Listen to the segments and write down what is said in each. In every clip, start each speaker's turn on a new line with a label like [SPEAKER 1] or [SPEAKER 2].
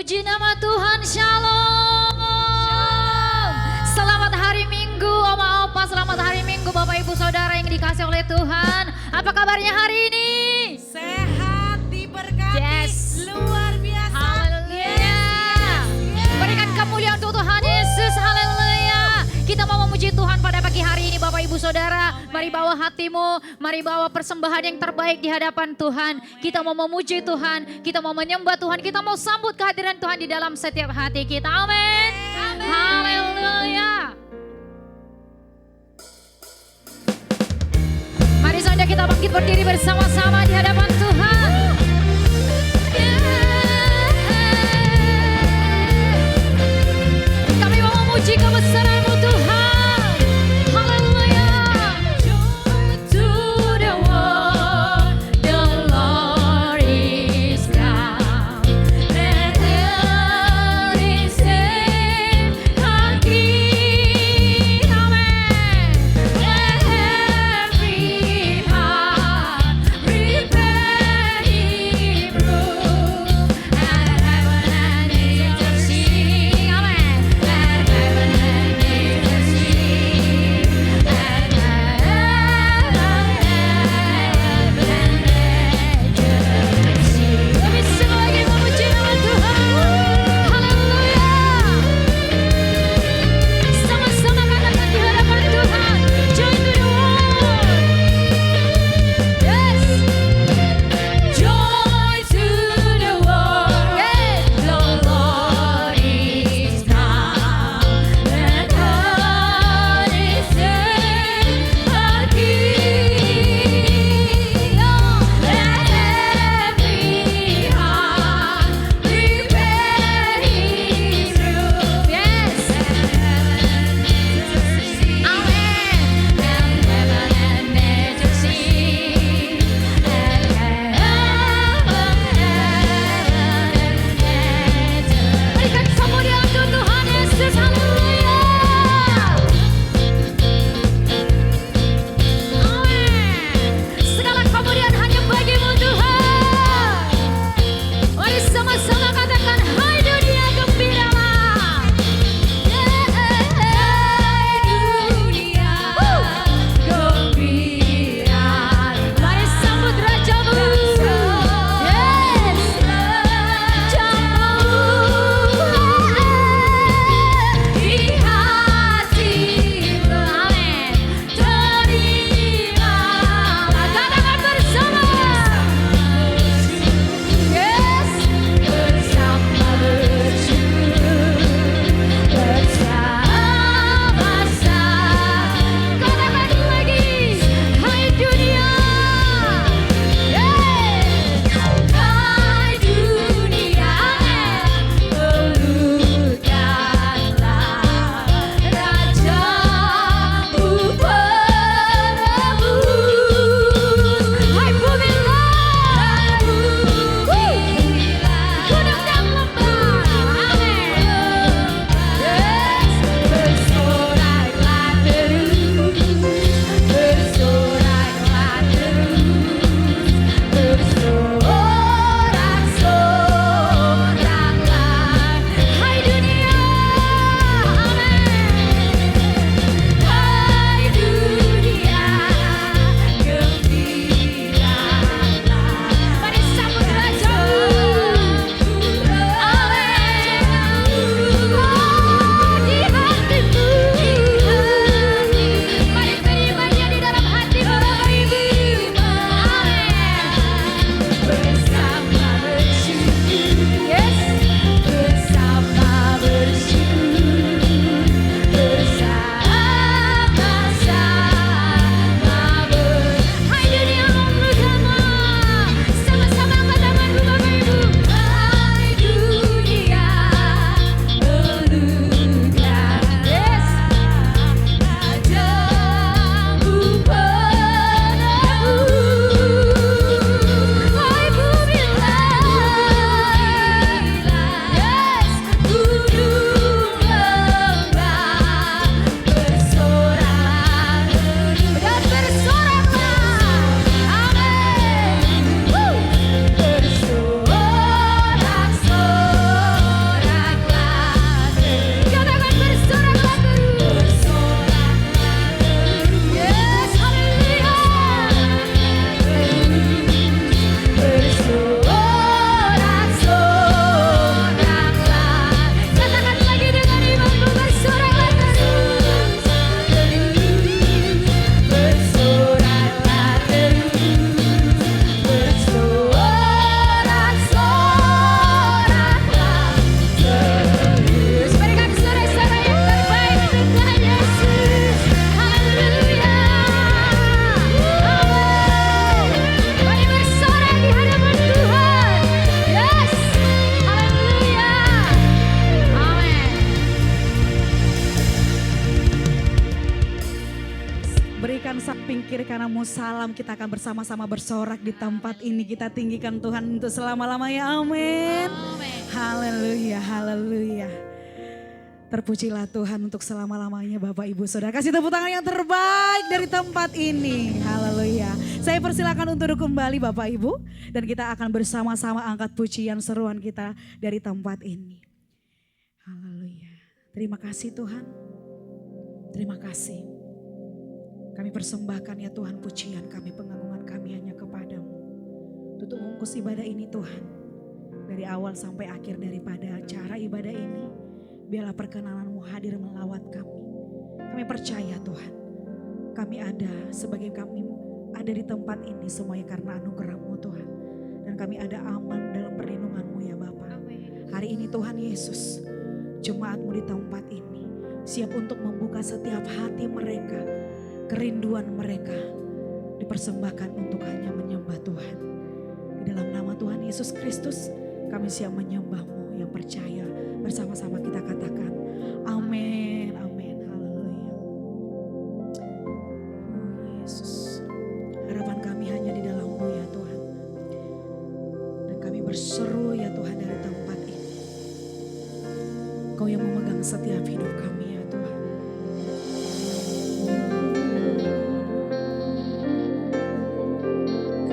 [SPEAKER 1] Puji nama Tuhan, Shalom. Selamat hari Minggu, Oma Opa, selamat hari Minggu Bapak Ibu Saudara yang dikasih oleh Tuhan. Apa kabarnya hari ini?
[SPEAKER 2] Sehat, diberkati,
[SPEAKER 1] Yes.
[SPEAKER 2] luar biasa.
[SPEAKER 1] Haleluya. Berikan kemuliaan untuk Tuhan Yesus, haleluya. Kita mau memuji Tuhan pada pagi hari ini Bapak Ibu Saudara. Mari bawa hatimu, mari bawa persembahan yang terbaik di hadapan Tuhan. Kita mau memuji Tuhan, kita mau menyembah Tuhan, kita mau sambut kehadiran Tuhan di dalam setiap hati kita. Amin. Haleluya. Mari saudara kita bangkit berdiri bersama-sama di hadapan Tuhan. Kami mau memuji kebesaran-Mu Tuhan. Haleluya. To the world, the Lord is come. Let every saint our King. Amen. Let every heart prepare Him room. And heaven and angels sing. Amen. And heaven and
[SPEAKER 3] samping kiri kananmu salam, kita akan bersama-sama bersorak di tempat ini. Kita tinggikan Tuhan untuk selama-lamanya, amin. Haleluya, haleluya. Terpujilah Tuhan untuk selama-lamanya Bapak Ibu Saudara. Kasih tepuk tangan yang terbaik dari tempat ini. Haleluya. Saya persilakan untuk duduk kembali Bapak Ibu. Dan kita akan bersama-sama angkat pujian seruan kita dari tempat ini. Haleluya. Terima kasih Tuhan. Terima kasih. Kami persembahkan ya Tuhan pujian kami, pengagungan kami hanya kepadamu. Tutup bungkus ibadah ini Tuhan. Dari awal sampai akhir daripada acara ibadah ini. Biarlah perkenanan-Mu hadir melawat kami. Kami percaya Tuhan. Kami ada sebagai kami ada di tempat ini semuanya karena anugerah-Mu Tuhan. Dan kami ada aman dalam perlindungan-Mu ya Bapa. Hari ini Tuhan Yesus, jemaat-Mu di tempat ini siap untuk membuka setiap hati mereka. Kerinduan mereka dipersembahkan untuk hanya menyembah Tuhan. Di dalam nama Tuhan Yesus Kristus kami siap menyembah-Mu yang percaya. Bersama-sama kita katakan amin, amin, haleluya. Oh Yesus, harapan kami hanya di dalam-Mu ya Tuhan. Dan kami berseru ya Tuhan dari tempat ini. Kau yang memegang setiap hidup kami ya Tuhan.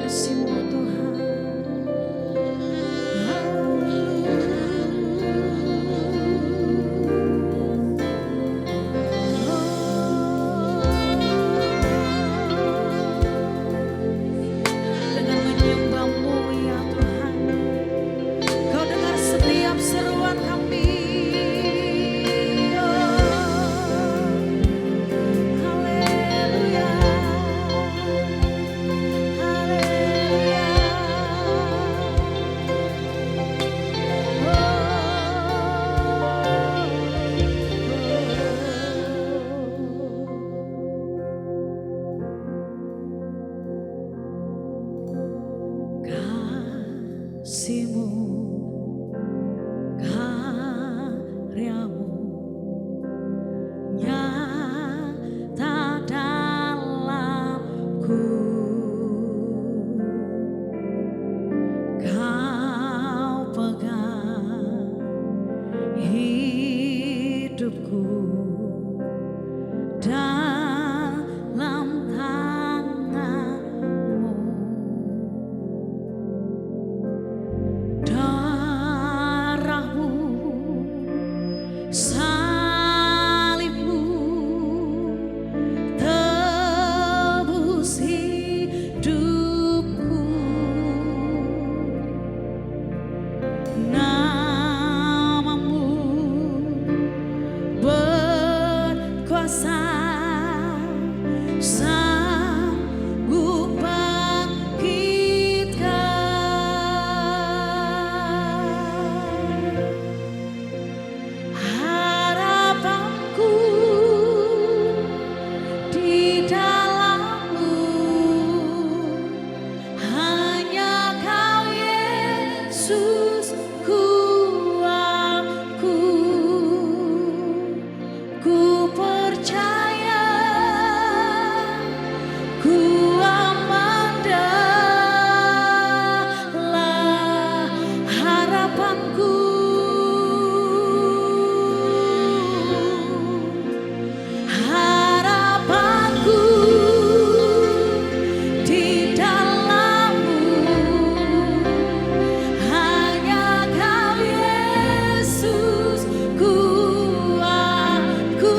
[SPEAKER 3] Kasih-Mu Tuhan. Dengan menyembah-Mu ya Tuhan, Kau dengar setiap seruan kami. Haleluya, haleluya. Kasih-Mu, karya-Mu nyata dalamku. Kau pegang hidupku dalam tangan-Mu. Darah-Mu, salib-Mu tebus hidupku. Nama-Mu berkuasa, sanggup bangkitkan. Harapanku di dalam-Mu, hanya Kau Yesus kuatku. Ku percaya, ku aman dalam harapanku. Harapanku di dalam-Mu, hanya Kau Yesus kuatku.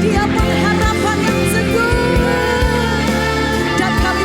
[SPEAKER 3] Dia pengharapan yang teguh, dan kami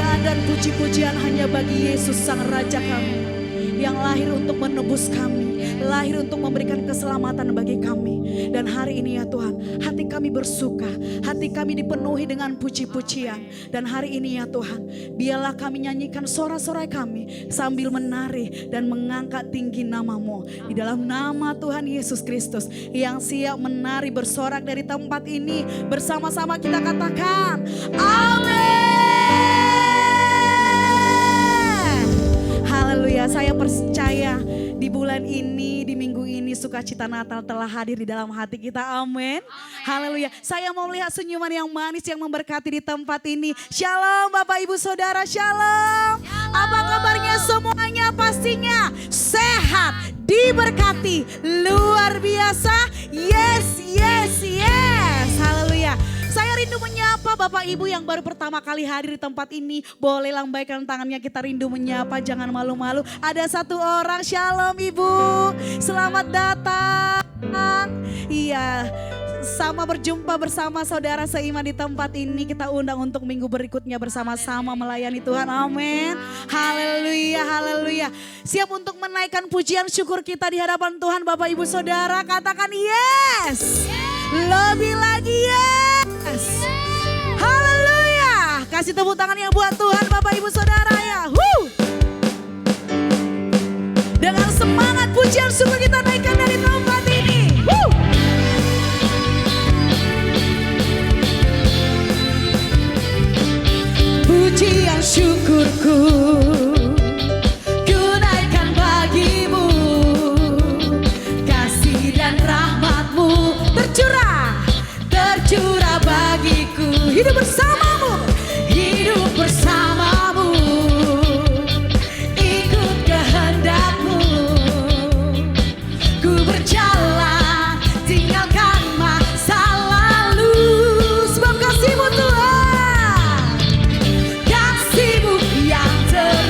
[SPEAKER 3] kemuliaan dan puji-pujian hanya bagi Yesus Sang Raja kami, yang lahir untuk menebus kami, lahir untuk memberikan keselamatan bagi kami. Dan hari ini ya Tuhan, hati kami bersuka, hati kami dipenuhi dengan puji-pujian. Dan hari ini ya Tuhan, biarlah kami nyanyikan sorak-sorai kami sambil menari dan mengangkat tinggi nama-Mu. Di dalam nama Tuhan Yesus Kristus yang siap menari bersorak dari tempat ini, bersama-sama kita katakan, amin. Haleluya, saya percaya di bulan ini, di minggu ini sukacita Natal telah hadir di dalam hati kita, amin. Haleluya, saya mau melihat senyuman yang manis yang memberkati di tempat ini. Shalom Bapak Ibu Saudara, shalom. Apa kabarnya semuanya? Pastinya sehat, diberkati, luar biasa. Yes, yes, yes. Haleluya. Saya rindu menyapa Bapak Ibu yang baru pertama kali hadir di tempat ini. Boleh lambaikan tangannya, kita rindu menyapa, jangan malu-malu. Ada satu orang, shalom Ibu. Selamat datang. Iya, sama berjumpa bersama saudara seiman di tempat ini. Kita undang untuk minggu berikutnya bersama-sama melayani Tuhan, amin. Haleluya, haleluya. Siap untuk menaikkan pujian syukur kita di hadapan Tuhan Bapak Ibu Saudara. Katakan yes. Lebih lagi yes. Haleluya. Kasih tepuk tangan yang buat Tuhan Bapak Ibu Saudara ya. Dengan semangat pujian syukur kita naikkan dari tempat ini. Pujian syukurku ku naikkan bagimu, kasih dan rahmat-Mu tercurah bagiku. Hidup bersamamu, ikut kehendak-Mu. Ku berjalan tinggalkan masa lalu, sebab kasih-Mu Tuhan, kasih-Mu yang terus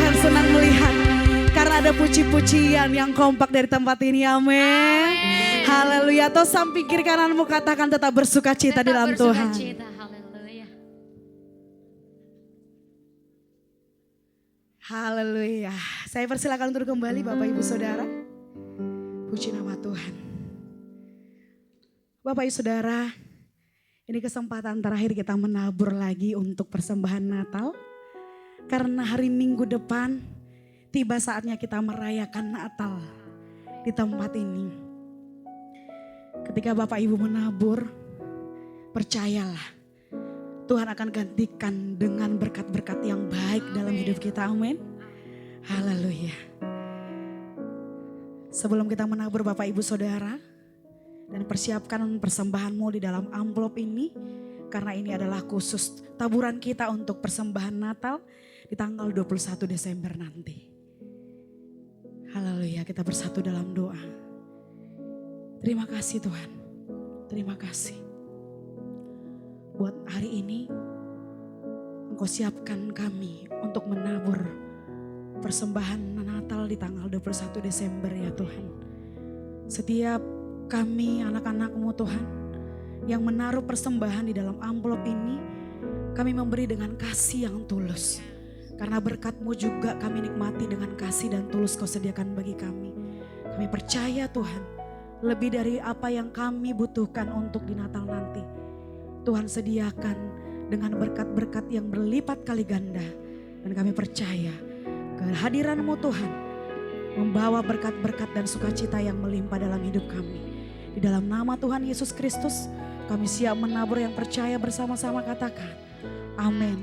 [SPEAKER 3] Tuhan senang melihat karena ada puji-pujian yang kompak dari tempat ini. Amin. Haleluya. Atau samping kiri kananmu katakan tetap bersuka cita di dalam Tuhan.
[SPEAKER 1] Haleluya.
[SPEAKER 3] Haleluya. Saya persilakan untuk kembali Bapak Ibu Saudara. Puji nama Tuhan. Bapak Ibu Saudara, ini kesempatan terakhir kita menabur lagi untuk persembahan Natal. Karena hari Minggu depan tiba saatnya kita merayakan Natal di tempat ini. Ketika Bapak Ibu menabur, percayalah Tuhan akan gantikan dengan berkat-berkat yang baik dalam hidup kita. Amin. Haleluya. Sebelum kita menabur Bapak Ibu Saudara, dan persiapkan persembahanmu di dalam amplop ini. Karena ini adalah khusus taburan kita untuk persembahan Natal di tanggal 21 Desember nanti. Haleluya, kita bersatu dalam doa. Terima kasih Tuhan, terima kasih. Buat hari ini, Engkau siapkan kami untuk menabur persembahan Natal di tanggal 21 Desember ya Tuhan. Setiap kami anak-anak-Mu Tuhan yang menaruh persembahan di dalam amplop ini, kami memberi dengan kasih yang tulus. Karena berkat-Mu juga kami nikmati dengan kasih dan tulus Kau sediakan bagi kami. Kami percaya Tuhan, lebih dari apa yang kami butuhkan untuk di Natal nanti, Tuhan sediakan dengan berkat-berkat yang berlipat kali ganda. Dan kami percaya kehadiran-Mu Tuhan membawa berkat-berkat dan sukacita yang melimpah dalam hidup kami. Di dalam nama Tuhan Yesus Kristus, kami siap menabur yang percaya bersama-sama katakan. Amin.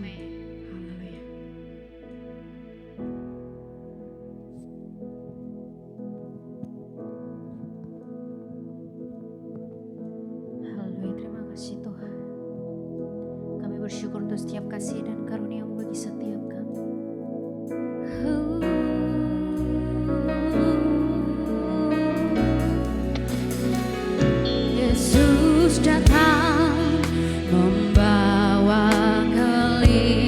[SPEAKER 3] Haleluya.
[SPEAKER 1] Haleluya, terima kasih Tuhan. Kami bersyukur untuk setiap kasih dan karunia-Mu bagi setiap kami. Yesus datang membawa kelindahan.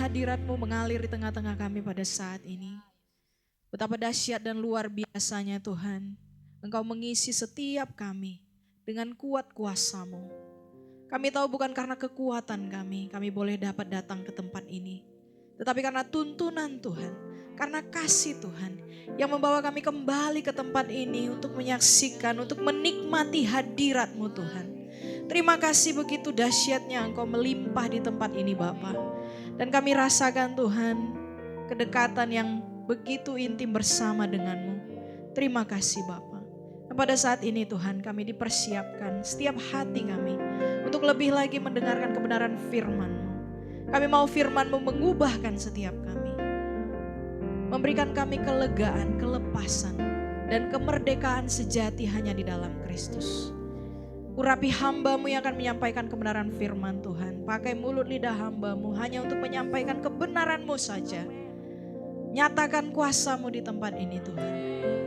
[SPEAKER 2] hadirat-Mu mengalir di tengah-tengah kami pada saat ini. Betapa dahsyat dan luar biasanya Tuhan. Engkau mengisi setiap kami dengan kuat kuasa-Mu. Kami tahu bukan karena kekuatan kami boleh dapat datang ke tempat ini. Tetapi karena tuntunan Tuhan, karena kasih Tuhan yang membawa kami kembali ke tempat ini untuk menyaksikan, untuk menikmati hadirat-Mu Tuhan. Terima kasih begitu dahsyatnya Engkau melimpah di tempat ini Bapa. Dan kami rasakan Tuhan kedekatan yang begitu intim bersama denganmu. Terima kasih Bapa. Dan pada saat ini Tuhan kami dipersiapkan setiap hati kami untuk lebih lagi mendengarkan kebenaran firman-Mu. Kami mau firman-Mu mengubahkan setiap kami. Memberikan kami kelegaan, kelepasan, dan kemerdekaan sejati hanya di dalam Kristus. Urapi hamba-Mu yang akan menyampaikan kebenaran firman Tuhan. Pakai mulut lidah hamba-Mu hanya untuk menyampaikan kebenaran-Mu saja. Nyatakan kuasa-Mu di tempat ini Tuhan.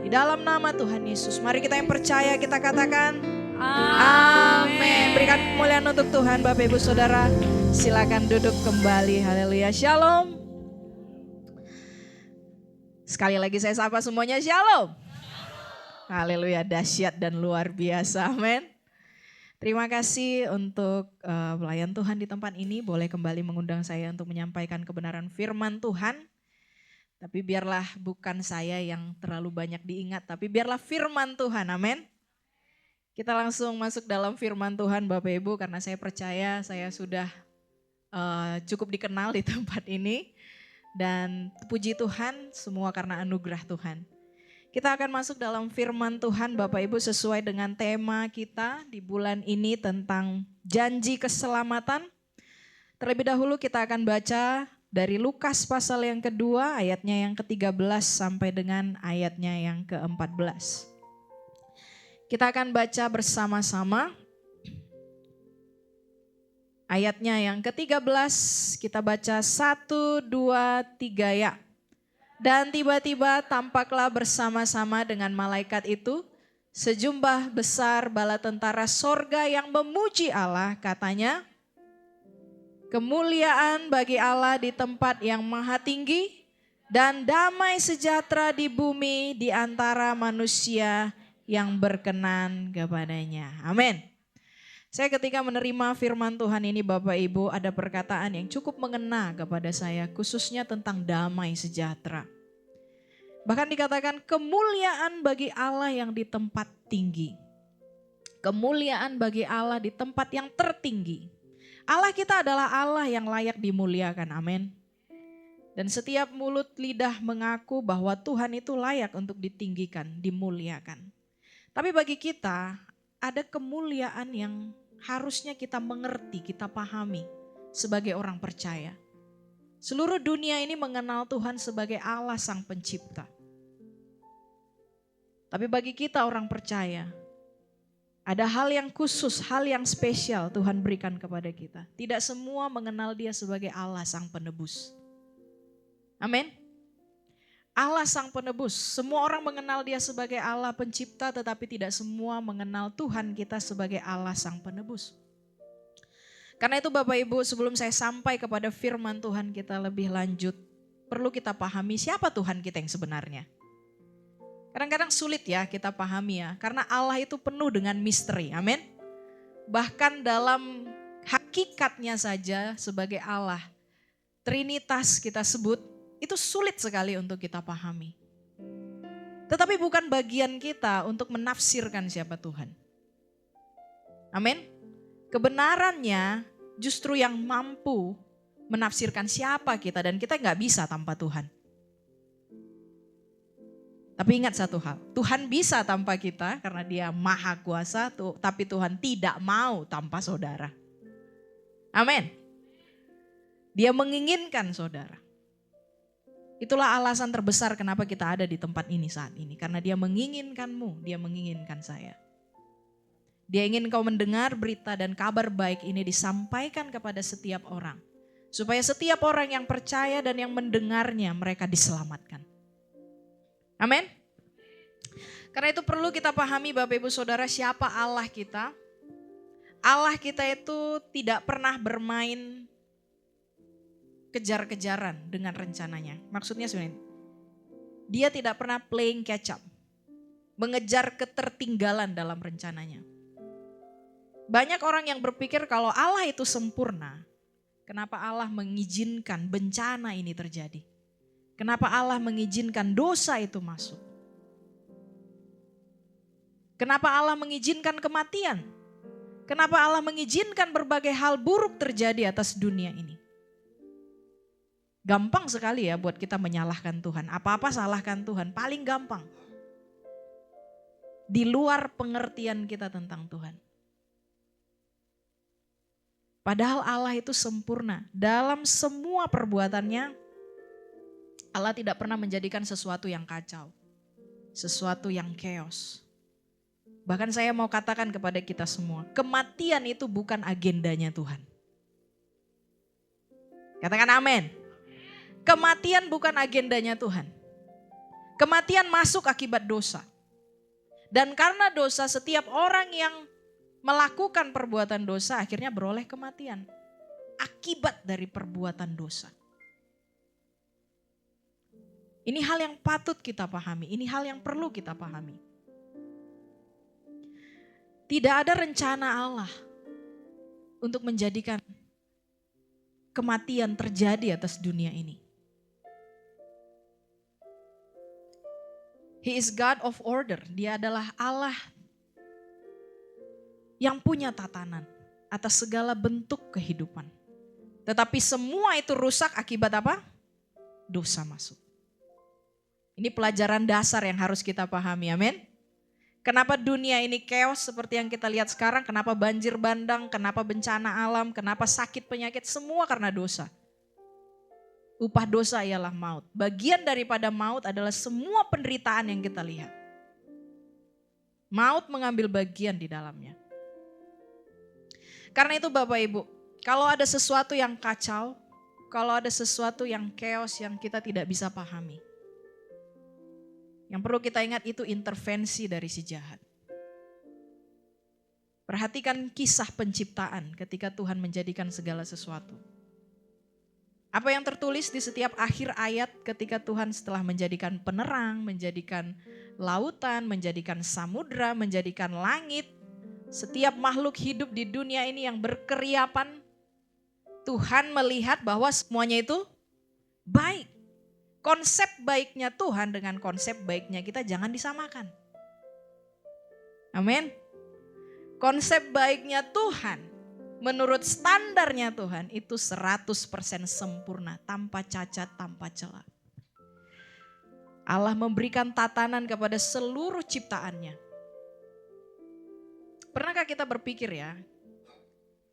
[SPEAKER 2] Di dalam nama Tuhan Yesus. Mari kita yang percaya kita katakan amin. Berikan kemuliaan untuk Tuhan Bapak Ibu Saudara. Silakan duduk kembali. Haleluya. Shalom. Sekali lagi saya sapa semuanya shalom. Haleluya, dahsyat dan luar biasa. Amin. Terima kasih untuk pelayan Tuhan di tempat ini. Boleh kembali mengundang saya untuk menyampaikan kebenaran firman Tuhan. Tapi biarlah bukan saya yang terlalu banyak diingat, tapi biarlah firman Tuhan, amin. Kita langsung masuk dalam firman Tuhan Bapak Ibu, karena saya percaya saya sudah cukup dikenal di tempat ini. Dan puji Tuhan semua karena anugerah Tuhan. Kita akan masuk dalam firman Tuhan Bapak Ibu sesuai dengan tema kita di bulan ini tentang janji keselamatan. Terlebih dahulu kita akan baca dari Lukas pasal yang kedua ayatnya yang ke-13 sampai dengan ayatnya yang ke-14. Kita akan baca bersama-sama. Ayatnya yang ke-13 kita baca 1, 2, 3 ya. Dan tiba-tiba tampaklah bersama-sama dengan malaikat itu sejumlah besar bala tentara sorga yang memuji Allah, katanya, kemuliaan bagi Allah di tempat yang maha tinggi dan damai sejahtera di bumi di antara manusia yang berkenan kepadanya. Amin. Saya ketika menerima firman Tuhan ini Bapak Ibu, ada perkataan yang cukup mengena kepada saya, khususnya tentang damai sejahtera. Bahkan dikatakan kemuliaan bagi Allah yang di tempat tinggi. Kemuliaan bagi Allah di tempat yang tertinggi. Allah kita adalah Allah yang layak dimuliakan, amin. Dan setiap mulut lidah mengaku bahwa Tuhan itu layak untuk ditinggikan, dimuliakan. Tapi bagi kita ada kemuliaan yang harusnya kita mengerti, kita pahami sebagai orang percaya. Seluruh dunia ini mengenal Tuhan sebagai Allah Sang Pencipta. Tapi bagi kita orang percaya, ada hal yang khusus, hal yang spesial Tuhan berikan kepada kita. Tidak semua mengenal Dia sebagai Allah Sang Penebus. Amin. Allah Sang Penebus, semua orang mengenal Dia sebagai Allah Pencipta, tetapi tidak semua mengenal Tuhan kita sebagai Allah Sang Penebus. Karena itu Bapak Ibu, sebelum saya sampai kepada firman Tuhan kita lebih lanjut, perlu kita pahami siapa Tuhan kita yang sebenarnya. Kadang-kadang sulit ya kita pahami ya, karena Allah itu penuh dengan misteri, amin. Bahkan dalam hakikatnya saja sebagai Allah, Trinitas kita sebut, itu sulit sekali untuk kita pahami. Tetapi bukan bagian kita untuk menafsirkan siapa Tuhan. Amin. Kebenarannya justru yang mampu menafsirkan siapa kita, dan kita gak bisa tanpa Tuhan. Tapi ingat satu hal, Tuhan bisa tanpa kita karena Dia maha kuasa, tapi Tuhan tidak mau tanpa saudara. Amin. Dia menginginkan saudara. Itulah alasan terbesar kenapa kita ada di tempat ini saat ini. Karena Dia menginginkanmu, Dia menginginkan saya. Dia ingin kau mendengar berita dan kabar baik ini disampaikan kepada setiap orang. Supaya setiap orang yang percaya dan yang mendengarnya mereka diselamatkan. Amin. Karena itu perlu kita pahami Bapak Ibu Saudara siapa Allah kita. Allah kita itu tidak pernah bermain kejar-kejaran dengan rencananya. Maksudnya sebenarnya, dia tidak pernah playing catch up, mengejar ketertinggalan dalam rencananya. Banyak orang yang berpikir kalau Allah itu sempurna, kenapa Allah mengizinkan bencana ini terjadi? Kenapa Allah mengizinkan dosa itu masuk? Kenapa Allah mengizinkan kematian? Kenapa Allah mengizinkan berbagai hal buruk terjadi atas dunia ini? Gampang sekali ya buat kita menyalahkan Tuhan. Apa-apa salahkan Tuhan, paling gampang. Di luar pengertian kita tentang Tuhan. Padahal Allah itu sempurna. Dalam semua perbuatannya, Allah tidak pernah menjadikan sesuatu yang kacau, sesuatu yang chaos. Bahkan saya mau katakan kepada kita semua, kematian itu bukan agendanya Tuhan. Katakan amin. Kematian bukan agendanya Tuhan. Kematian masuk akibat dosa. Dan karena dosa, setiap orang yang melakukan perbuatan dosa akhirnya beroleh kematian. Akibat dari perbuatan dosa. Ini hal yang patut kita pahami, ini hal yang perlu kita pahami. Tidak ada rencana Allah untuk menjadikan kematian terjadi atas dunia ini. He is God of order, dia adalah Allah yang punya tatanan atas segala bentuk kehidupan. Tetapi semua itu rusak akibat apa? Dosa masuk. Ini pelajaran dasar yang harus kita pahami, amin. Kenapa dunia ini chaos seperti yang kita lihat sekarang, kenapa banjir bandang, kenapa bencana alam, kenapa sakit penyakit, semua karena dosa. Upah dosa ialah maut. Bagian daripada maut adalah semua penderitaan yang kita lihat. Maut mengambil bagian di dalamnya. Karena itu Bapak Ibu, kalau ada sesuatu yang kacau, kalau ada sesuatu yang chaos yang kita tidak bisa pahami, yang perlu kita ingat itu intervensi dari si jahat. Perhatikan kisah penciptaan ketika Tuhan menjadikan segala sesuatu. Apa yang tertulis di setiap akhir ayat ketika Tuhan setelah menjadikan penerang, menjadikan lautan, menjadikan samudra, menjadikan langit, setiap makhluk hidup di dunia ini yang berkeriapan, Tuhan melihat bahwa semuanya itu baik. Konsep baiknya Tuhan dengan konsep baiknya kita jangan disamakan. Amin. Konsep baiknya Tuhan menurut standarnya Tuhan itu 100% sempurna, tanpa cacat, tanpa celah. Allah memberikan tatanan kepada seluruh ciptaannya. Pernahkah kita berpikir ya,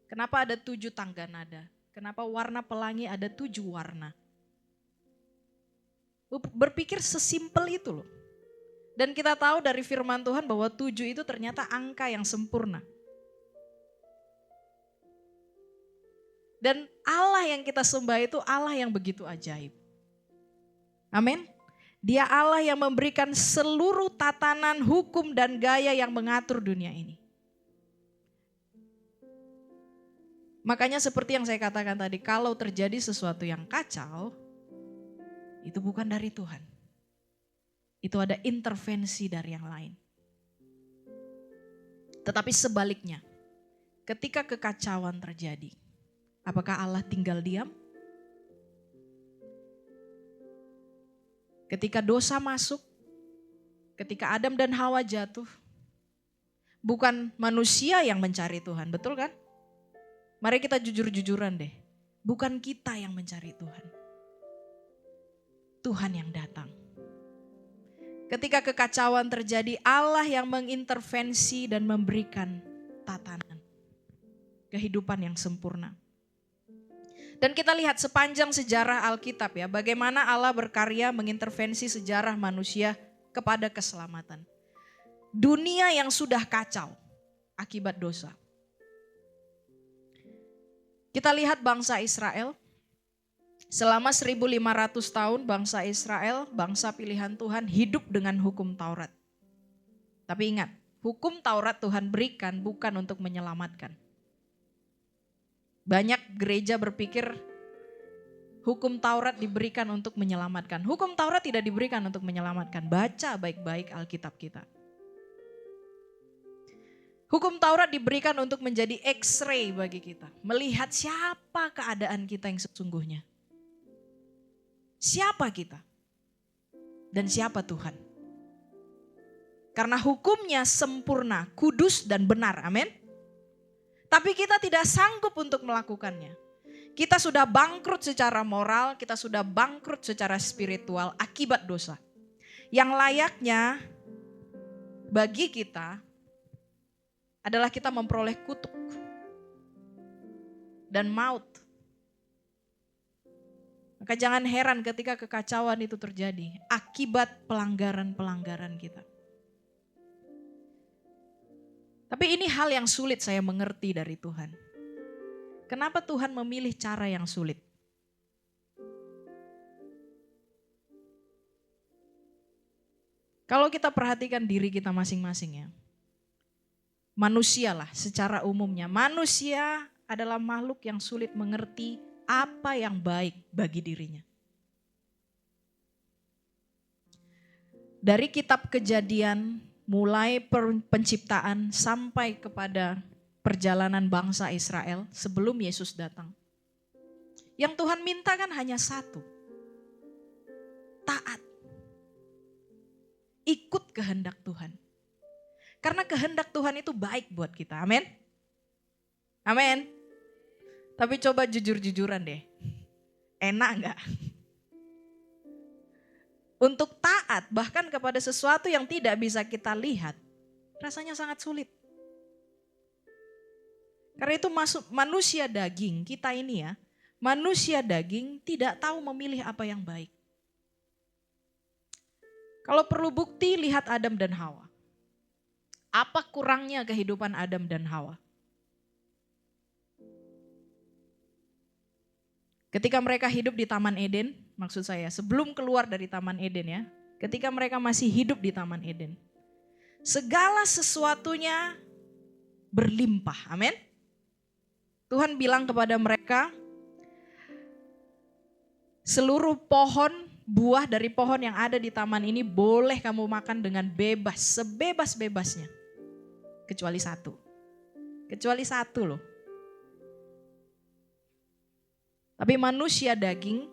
[SPEAKER 2] kenapa ada 7 tangga nada? Kenapa warna pelangi ada 7 warna? Berpikir sesimpel itu loh. Dan kita tahu dari firman Tuhan bahwa 7 itu ternyata angka yang sempurna. Dan Allah yang kita sembah itu Allah yang begitu ajaib. Amin. Dia Allah yang memberikan seluruh tatanan hukum dan gaya yang mengatur dunia ini. Makanya seperti yang saya katakan tadi, kalau terjadi sesuatu yang kacau, itu bukan dari Tuhan. Itu ada intervensi dari yang lain. Tetapi sebaliknya, ketika kekacauan terjadi, apakah Allah tinggal diam? Ketika dosa masuk, ketika Adam dan Hawa jatuh, bukan manusia yang mencari Tuhan, betul kan? Mari kita jujur-jujuran deh, bukan kita yang mencari Tuhan. Tuhan yang datang. Ketika kekacauan terjadi, Allah yang mengintervensi dan memberikan tatanan kehidupan yang sempurna. Dan kita lihat sepanjang sejarah Alkitab ya, bagaimana Allah berkarya mengintervensi sejarah manusia kepada keselamatan. Dunia yang sudah kacau akibat dosa. Kita lihat bangsa Israel. Selama 1500 tahun bangsa Israel, bangsa pilihan Tuhan hidup dengan hukum Taurat. Tapi ingat, hukum Taurat Tuhan berikan bukan untuk menyelamatkan. Banyak gereja berpikir Hukum Taurat diberikan untuk menyelamatkan. Hukum Taurat tidak diberikan untuk menyelamatkan. Baca baik-baik Alkitab kita. Hukum Taurat diberikan untuk menjadi X-ray bagi kita. Melihat siapa keadaan kita yang sesungguhnya. Siapa kita? Dan siapa Tuhan? Karena hukumnya sempurna, kudus dan benar. Amin. Tapi kita tidak sanggup untuk melakukannya. Kita sudah bangkrut secara moral, kita sudah bangkrut secara spiritual akibat dosa. Yang layaknya bagi kita adalah kita memperoleh kutuk dan maut. Maka jangan heran ketika kekacauan itu terjadi akibat pelanggaran-pelanggaran kita. Tapi ini hal yang sulit saya mengerti dari Tuhan. Kenapa Tuhan memilih cara yang sulit? Kalau kita perhatikan diri kita masing-masing ya. Manusialah secara umumnya. Manusia adalah makhluk yang sulit mengerti apa yang baik bagi dirinya. Dari kitab Kejadian mulai penciptaan sampai kepada perjalanan bangsa Israel sebelum Yesus datang. Yang Tuhan minta kan hanya satu. Taat. Ikut kehendak Tuhan. Karena kehendak Tuhan itu baik buat kita. Amin. Amin. Tapi coba jujur-jujuran deh. Enak enggak? Untuk taat bahkan kepada sesuatu yang tidak bisa kita lihat. Rasanya sangat sulit. Karena itu manusia daging kita ini ya, manusia daging tidak tahu memilih apa yang baik. Kalau perlu bukti, lihat Adam dan Hawa. Apa kurangnya kehidupan Adam dan Hawa? Ketika mereka hidup di Taman Eden, maksud saya sebelum keluar dari Taman Eden ya, ketika mereka masih hidup di Taman Eden, segala sesuatunya berlimpah, amin. Tuhan bilang kepada mereka, seluruh pohon, buah dari pohon yang ada di taman ini boleh kamu makan dengan bebas, sebebas-bebasnya. Kecuali satu. Kecuali satu loh. Tapi manusia daging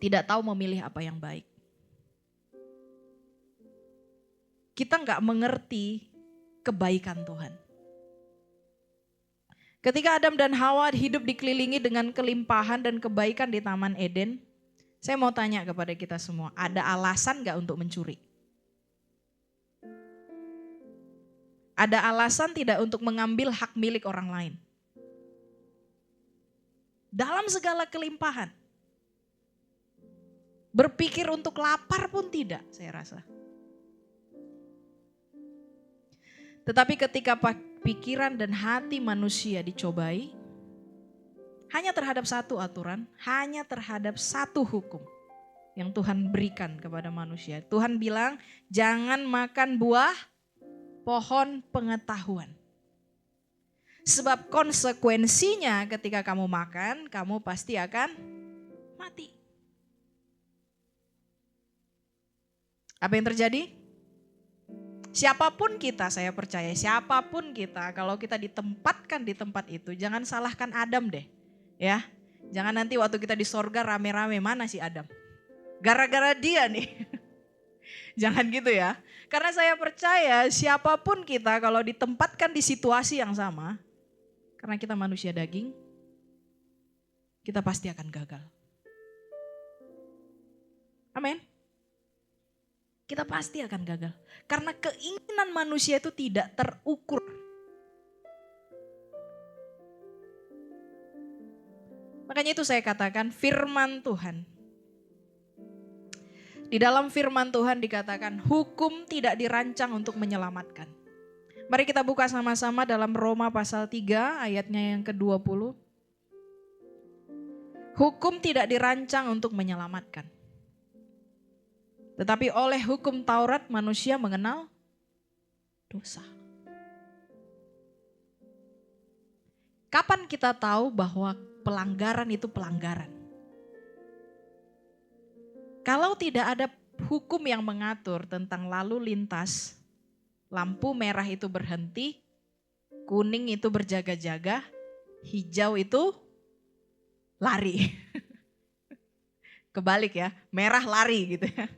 [SPEAKER 2] tidak tahu memilih apa yang baik. Kita nggak mengerti kebaikan Tuhan. Ketika Adam dan Hawa hidup dikelilingi dengan kelimpahan dan kebaikan di Taman Eden, saya mau tanya kepada kita semua, ada alasan gak untuk mencuri? Ada alasan tidak untuk mengambil hak milik orang lain? Dalam segala kelimpahan. Berpikir untuk lapar pun tidak, saya rasa. Tetapi ketika pikiran dan hati manusia dicobai, hanya terhadap satu aturan, hanya terhadap satu hukum yang Tuhan berikan kepada manusia. Tuhan bilang, jangan makan buah pohon pengetahuan. Sebab konsekuensinya ketika kamu makan, kamu pasti akan mati. Apa yang terjadi? Siapapun kita, saya percaya siapapun kita, kalau kita ditempatkan di tempat itu, jangan salahkan Adam deh. Ya, jangan nanti waktu kita di sorga rame-rame, mana si Adam? Gara-gara dia nih. Jangan gitu ya. Karena saya percaya siapapun kita kalau ditempatkan di situasi yang sama, karena kita manusia daging, kita pasti akan gagal. Amin. Kita pasti akan gagal. Karena keinginan manusia itu tidak terukur. Makanya itu saya katakan firman Tuhan. Di dalam firman Tuhan dikatakan hukum tidak dirancang untuk menyelamatkan. Mari kita buka sama-sama dalam Roma pasal 3 ayatnya yang ke-20. Hukum tidak dirancang untuk menyelamatkan. Tetapi oleh hukum Taurat manusia mengenal dosa. Kapan kita tahu bahwa pelanggaran itu pelanggaran? Kalau tidak ada hukum yang mengatur tentang lalu lintas, lampu merah itu berhenti, kuning itu berjaga-jaga, hijau itu lari. Kebalik ya, merah lari gitu ya.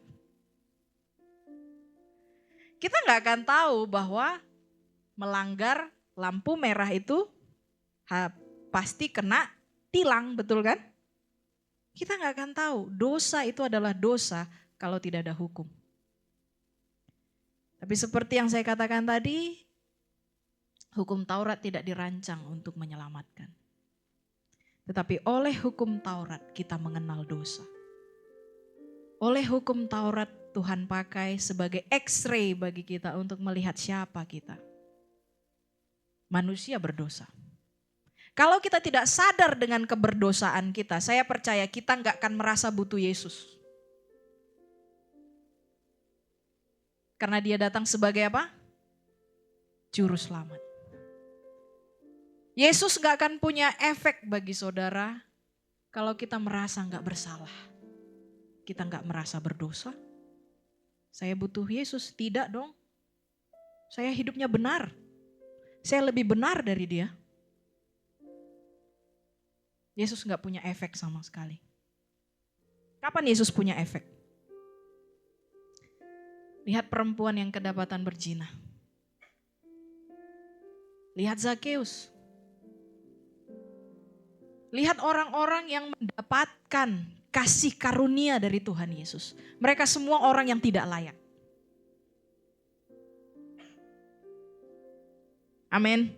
[SPEAKER 2] Kita nggak akan tahu bahwa melanggar lampu merah itu pasti kena tilang, betul kan? Kita nggak akan tahu, dosa itu adalah dosa kalau tidak ada hukum. Tapi seperti yang saya katakan tadi, hukum Taurat tidak dirancang untuk menyelamatkan. Tetapi oleh hukum Taurat kita mengenal dosa. Oleh hukum Taurat Tuhan pakai sebagai X-ray bagi kita untuk melihat siapa kita. Manusia berdosa. Kalau kita tidak sadar dengan keberdosaan kita, saya percaya kita nggak akan merasa butuh Yesus. Karena dia datang sebagai apa? Juru selamat. Yesus nggak akan punya efek bagi saudara kalau kita merasa nggak bersalah. Kita nggak merasa berdosa. Saya butuh Yesus, tidak dong. Saya hidupnya benar. Saya lebih benar dari dia. Yesus nggak punya efek sama sekali. Kapan Yesus punya efek? Lihat perempuan yang kedapatan berzina. Lihat Zakeus. Lihat orang-orang yang mendapatkan kasih karunia dari Tuhan Yesus. Mereka semua orang yang tidak layak. Amin.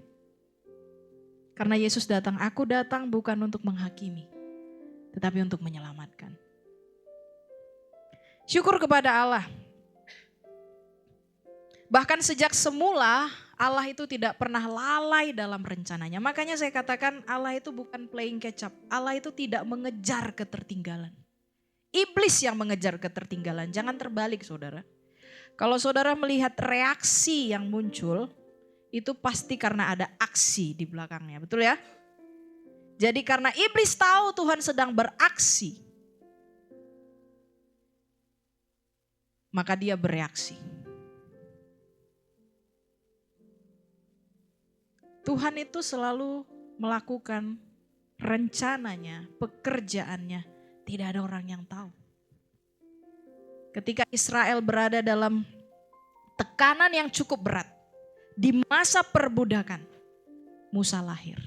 [SPEAKER 2] Karena Yesus datang, aku datang bukan untuk menghakimi, tetapi untuk menyelamatkan. Syukur kepada Allah. Bahkan sejak semula Allah itu tidak pernah lalai dalam rencananya. Makanya saya katakan Allah itu bukan playing catch up. Allah itu tidak mengejar ketertinggalan. Iblis yang mengejar ketertinggalan. Jangan terbalik saudara. Kalau saudara melihat reaksi yang muncul, itu pasti karena ada aksi di belakangnya. Betul ya? Jadi karena iblis tahu Tuhan sedang beraksi, maka dia bereaksi. Tuhan itu selalu melakukan rencananya, pekerjaannya. Tidak ada orang yang tahu. Ketika Israel berada dalam tekanan yang cukup berat, di masa perbudakan, Musa lahir.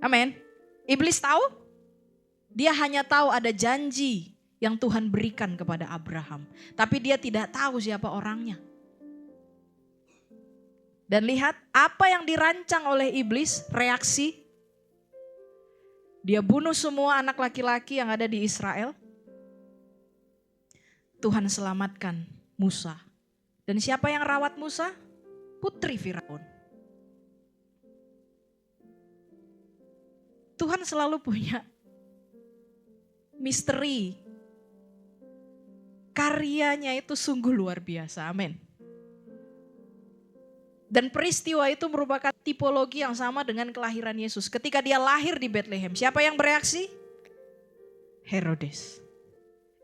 [SPEAKER 2] Amin. Iblis tahu? Dia hanya tahu ada janji yang Tuhan berikan kepada Abraham. Tapi dia tidak tahu siapa orangnya. Dan lihat apa yang dirancang oleh iblis, reaksi. Dia bunuh semua anak laki-laki yang ada di Israel. Tuhan selamatkan Musa. Dan siapa yang rawat Musa? Putri Firaun. Tuhan selalu punya misteri. Karyanya itu sungguh luar biasa. Amin. Dan peristiwa itu merupakan tipologi yang sama dengan kelahiran Yesus. Ketika dia lahir di Bethlehem, siapa yang bereaksi? Herodes.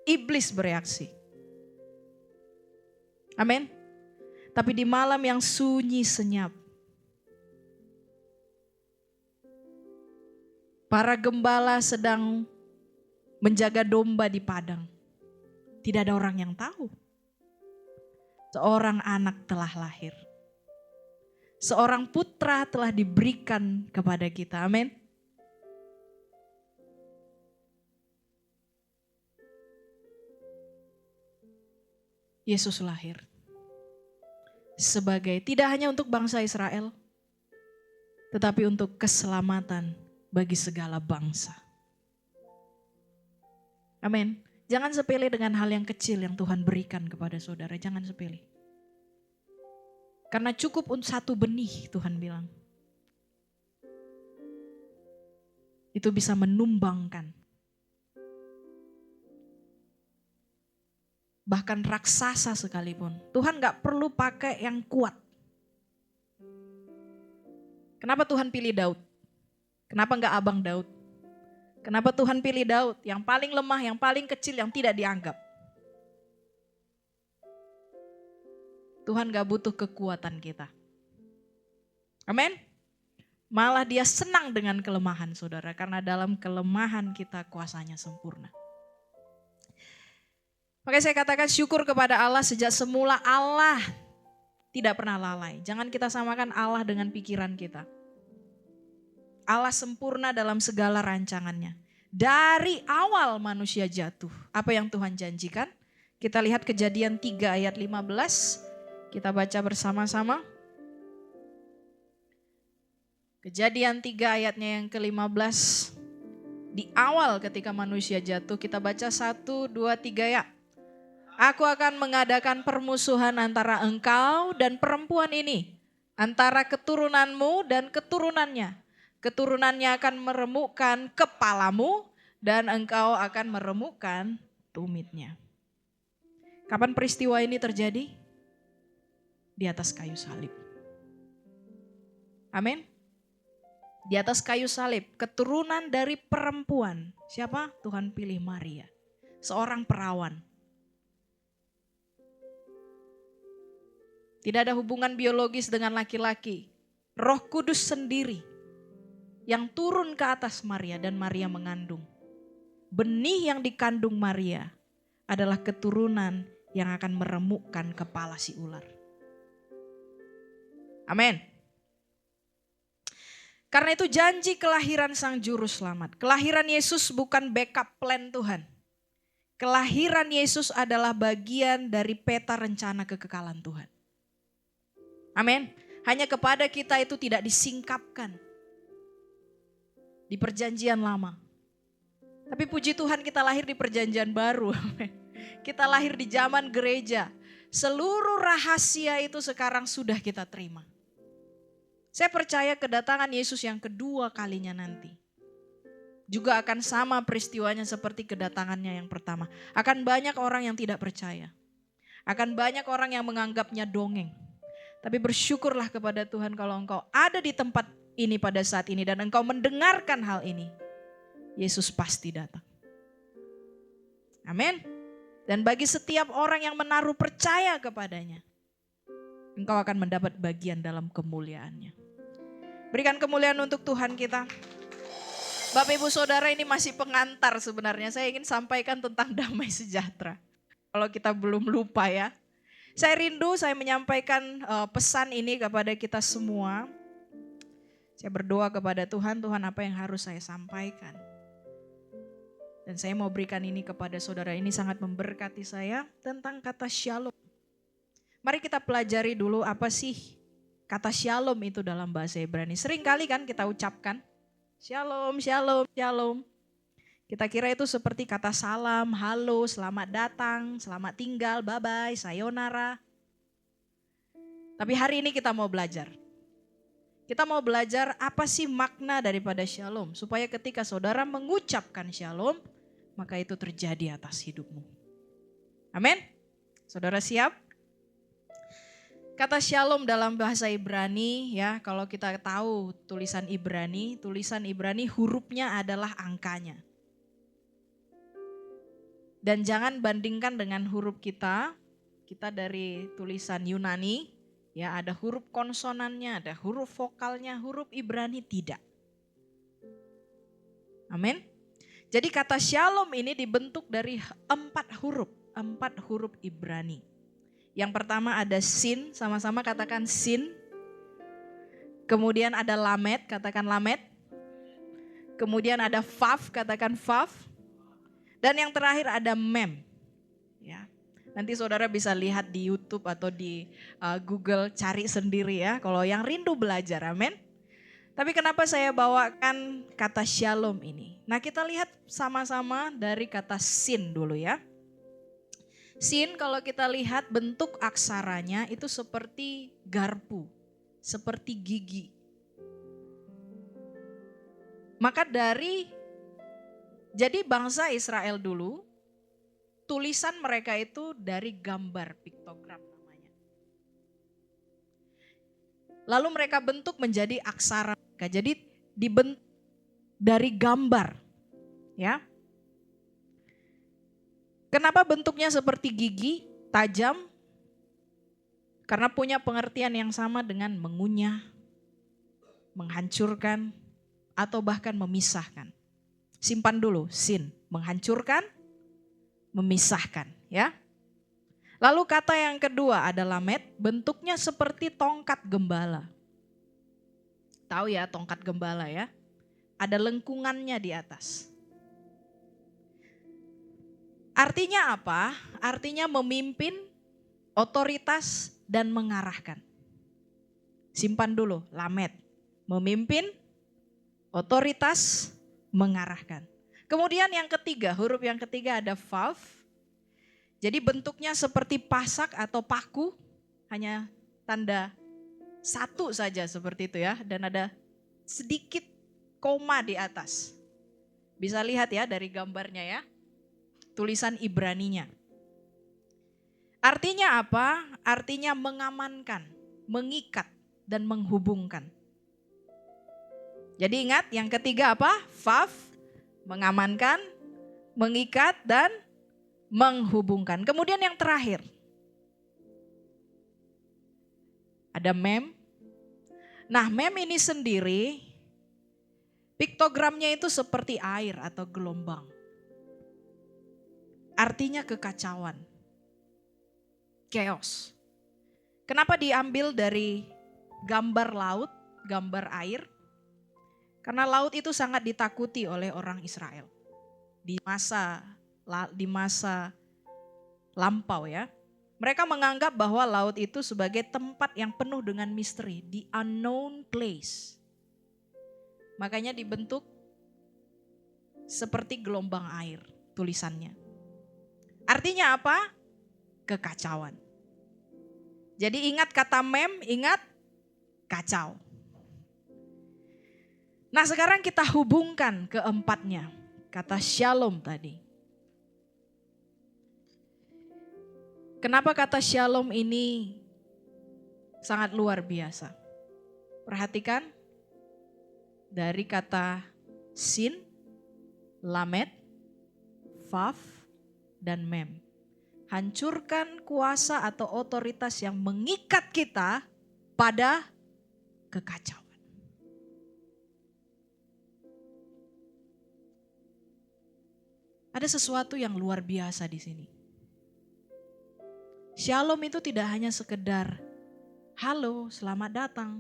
[SPEAKER 2] Iblis bereaksi. Amin. Tapi di malam yang sunyi senyap, para gembala sedang menjaga domba di padang. Tidak ada orang yang tahu. Seorang anak telah lahir. Seorang putra telah diberikan kepada kita. Amin. Yesus lahir. Sebagai tidak hanya untuk bangsa Israel, tetapi untuk keselamatan bagi segala bangsa. Amin. Jangan sepele dengan hal yang kecil yang Tuhan berikan kepada saudara. Jangan sepele. Karena cukup untuk satu benih, Tuhan bilang. Itu bisa menumbangkan. Bahkan raksasa sekalipun. Tuhan gak perlu pakai yang kuat. Kenapa Tuhan pilih Daud? Kenapa gak abang Daud? Kenapa Tuhan pilih Daud? Yang paling lemah, yang paling kecil, yang tidak dianggap. Tuhan gak butuh kekuatan kita. Amin. Malah dia senang dengan kelemahan saudara. Karena dalam kelemahan kita kuasanya sempurna. Makanya saya katakan syukur kepada Allah, sejak semula Allah tidak pernah lalai. Jangan kita samakan Allah dengan pikiran kita. Allah sempurna dalam segala rancangannya. Dari awal manusia jatuh. Apa yang Tuhan janjikan? Kita lihat Kejadian 3 ayat 15. Kita baca bersama-sama. Kejadian 3 ayatnya yang ke-15. Di awal ketika manusia jatuh, kita baca 1, 2, 3 ya. Aku akan mengadakan permusuhan antara engkau dan perempuan ini. Antara keturunanmu dan keturunannya. Keturunannya akan meremukkan kepalamu dan engkau akan meremukkan tumitnya. Kapan peristiwa ini terjadi? Di atas kayu salib. Amin. Di atas kayu salib, keturunan dari perempuan. Siapa? Tuhan pilih Maria. Seorang perawan. Tidak ada hubungan biologis dengan laki-laki. Roh Kudus sendiri yang turun ke atas Maria dan Maria mengandung. Benih yang dikandung Maria adalah keturunan yang akan meremukkan kepala si ular. Amin. Karena itu janji kelahiran Sang Juru Selamat. Kelahiran Yesus bukan backup plan Tuhan. Kelahiran Yesus adalah bagian dari peta rencana kekekalan Tuhan. Amin. Hanya kepada kita itu tidak disingkapkan. Di perjanjian lama. Tapi puji Tuhan kita lahir di perjanjian baru. Kita lahir di zaman gereja. Seluruh rahasia itu sekarang sudah kita terima. Saya percaya kedatangan Yesus yang kedua kalinya nanti juga akan sama peristiwanya seperti kedatangannya yang pertama. Akan banyak orang yang tidak percaya. Akan banyak orang yang menganggapnya dongeng. Tapi bersyukurlah kepada Tuhan kalau engkau ada di tempat ini pada saat ini dan engkau mendengarkan hal ini. Yesus pasti datang. Amin. Dan bagi setiap orang yang menaruh percaya kepadanya, engkau akan mendapat bagian dalam kemuliaannya. Berikan kemuliaan untuk Tuhan kita. Bapak Ibu Saudara, ini masih pengantar sebenarnya. Saya ingin sampaikan tentang damai sejahtera. Kalau kita belum lupa ya. Saya rindu saya menyampaikan pesan ini kepada kita semua. Saya berdoa kepada Tuhan, Tuhan apa yang harus saya sampaikan. Dan saya mau berikan ini kepada saudara, ini sangat memberkati saya tentang kata shalom. Mari kita pelajari dulu apa sih kata shalom itu dalam bahasa Ibrani. Sering kali kan kita ucapkan shalom, shalom, shalom. Kita kira itu seperti kata salam, halo, selamat datang, selamat tinggal, bye-bye, sayonara. Tapi hari ini kita mau belajar. Kita mau belajar apa sih makna daripada shalom. Supaya ketika saudara mengucapkan shalom, maka itu terjadi atas hidupmu. Amin. Saudara siap? Kata shalom dalam bahasa Ibrani ya, kalau kita tahu tulisan Ibrani hurufnya adalah angkanya. Dan jangan bandingkan dengan huruf kita dari tulisan Yunani, ya ada huruf konsonannya, ada huruf vokalnya, huruf Ibrani tidak. Amin. Jadi kata shalom ini dibentuk dari 4 huruf Ibrani. Yang pertama ada sin, sama-sama katakan sin. Kemudian ada lamet, katakan lamet. Kemudian ada vav, katakan vav. Dan yang terakhir ada mem. Ya. Nanti saudara bisa lihat di YouTube atau di Google, cari sendiri ya. Kalau yang rindu belajar, amin. Tapi kenapa saya bawakan kata shalom ini? Nah kita lihat sama-sama dari kata sin dulu ya. Sin kalau kita lihat bentuk aksaranya itu seperti garpu, seperti gigi. Maka jadi bangsa Israel dulu, tulisan mereka itu dari gambar, piktogram namanya. Lalu mereka bentuk menjadi aksara mereka, jadi dibentuk dari gambar. ya. Kenapa bentuknya seperti gigi, tajam? Karena punya pengertian yang sama dengan mengunyah, menghancurkan, atau bahkan memisahkan. Simpan dulu, sin, menghancurkan, memisahkan, ya. Lalu kata yang kedua ada lamet, bentuknya seperti tongkat gembala. Tahu ya tongkat gembala ya? Ada lengkungannya di atas. Artinya apa? Artinya memimpin, otoritas, dan mengarahkan. Simpan dulu, lamet. Memimpin, otoritas, mengarahkan. Kemudian yang ketiga, huruf yang ketiga ada vav. Jadi bentuknya seperti pasak atau paku, hanya tanda satu saja seperti itu ya. Dan ada sedikit koma di atas. Bisa lihat ya dari gambarnya ya. Tulisan Ibraninya. Artinya apa? Artinya mengamankan, mengikat, dan menghubungkan. Jadi ingat yang ketiga apa? Vav, mengamankan, mengikat, dan menghubungkan. Kemudian yang terakhir. Ada mem. Nah mem ini sendiri, piktogramnya itu seperti air atau gelombang. Artinya kekacauan, chaos. Kenapa diambil dari gambar laut, gambar air? Karena laut itu sangat ditakuti oleh orang Israel di masa lampau ya. Mereka menganggap bahwa laut itu sebagai tempat yang penuh dengan misteri, the unknown place. Makanya dibentuk seperti gelombang air tulisannya. Artinya apa? Kekacauan. Jadi ingat kata mem, ingat kacau. Nah sekarang kita hubungkan keempatnya. Kata shalom tadi. Kenapa kata shalom ini sangat luar biasa? Perhatikan dari kata sin, lamet, vav, dan mem. Hancurkan kuasa atau otoritas yang mengikat kita pada kekacauan. Ada sesuatu yang luar biasa di sini. Shalom itu tidak hanya sekedar halo, selamat datang.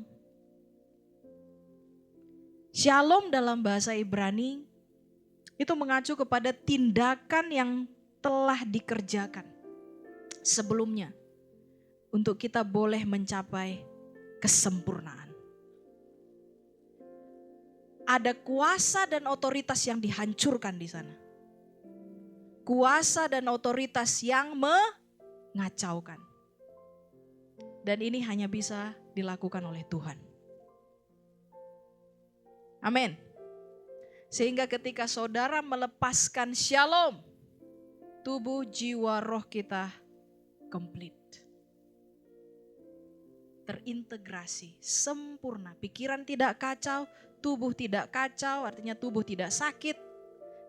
[SPEAKER 2] Shalom dalam bahasa Ibrani itu mengacu kepada tindakan yang telah dikerjakan sebelumnya untuk kita boleh mencapai kesempurnaan. Ada kuasa dan otoritas yang dihancurkan di sana. Kuasa dan otoritas yang mengacaukan. Dan ini hanya bisa dilakukan oleh Tuhan. Amin. Sehingga ketika saudara melepaskan shalom, tubuh, jiwa, roh kita komplit. Terintegrasi, sempurna. Pikiran tidak kacau, tubuh tidak kacau, artinya tubuh tidak sakit.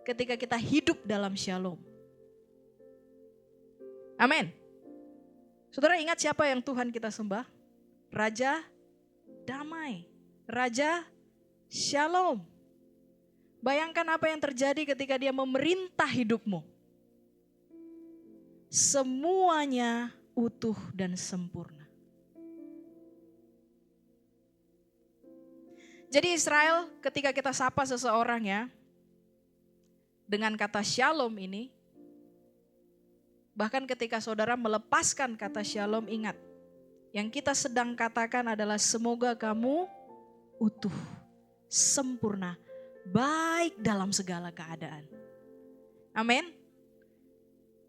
[SPEAKER 2] Ketika kita hidup dalam shalom. Amin. Saudara ingat siapa yang Tuhan kita sembah? Raja damai. Raja shalom. Bayangkan apa yang terjadi ketika dia memerintah hidupmu. Semuanya utuh dan sempurna. Jadi Israel ketika kita sapa seseorang ya, dengan kata shalom ini, bahkan ketika saudara melepaskan kata shalom, ingat, yang kita sedang katakan adalah semoga kamu utuh, sempurna, baik dalam segala keadaan. Amin.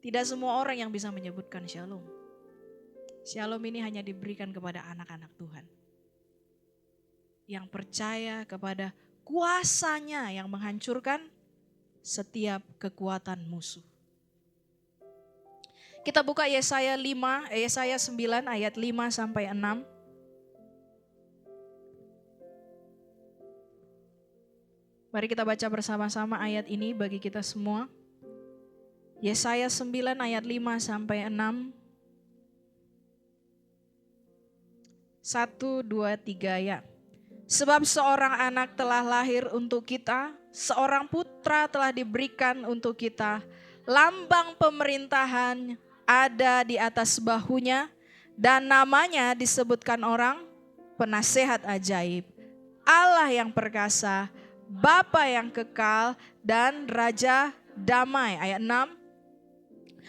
[SPEAKER 2] Tidak semua orang yang bisa menyebutkan shalom. Shalom ini hanya diberikan kepada anak-anak Tuhan. Yang percaya kepada kuasanya yang menghancurkan setiap kekuatan musuh. Kita buka Yesaya 9 ayat 5 sampai 6. Mari kita baca bersama-sama ayat ini bagi kita semua. Yesaya 9 ayat 5 sampai 6. 1, 2, 3 ya. Sebab seorang anak telah lahir untuk kita, seorang putra telah diberikan untuk kita. Lambang pemerintahan ada di atas bahunya dan namanya disebutkan orang Penasehat Ajaib, Allah yang perkasa, Bapa yang kekal dan Raja Damai. Ayat 6.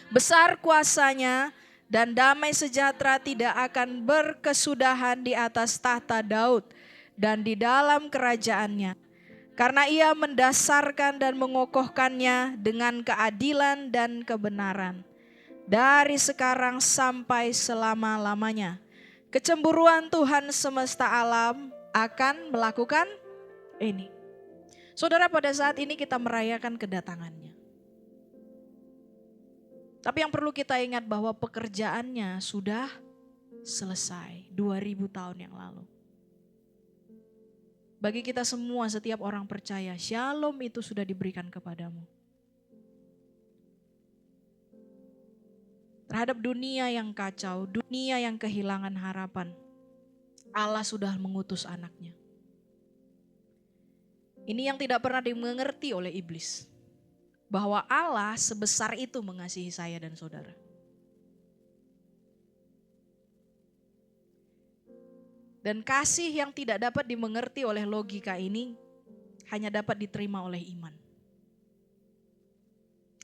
[SPEAKER 2] Besar kuasanya dan damai sejahtera tidak akan berkesudahan di atas tahta Daud dan di dalam kerajaannya. Karena ia mendasarkan dan mengokohkannya dengan keadilan dan kebenaran. Dari sekarang sampai selama-lamanya. Kecemburuan Tuhan semesta alam akan melakukan ini. Saudara, pada saat ini kita merayakan kedatangannya. Tapi yang perlu kita ingat bahwa pekerjaannya sudah selesai 2000 tahun yang lalu. Bagi kita semua, setiap orang percaya, shalom itu sudah diberikan kepadamu. Terhadap dunia yang kacau, dunia yang kehilangan harapan, Allah sudah mengutus anaknya. Ini yang tidak pernah dimengerti oleh iblis. Bahwa Allah sebesar itu mengasihi saya dan saudara. Dan kasih yang tidak dapat dimengerti oleh logika ini hanya dapat diterima oleh iman.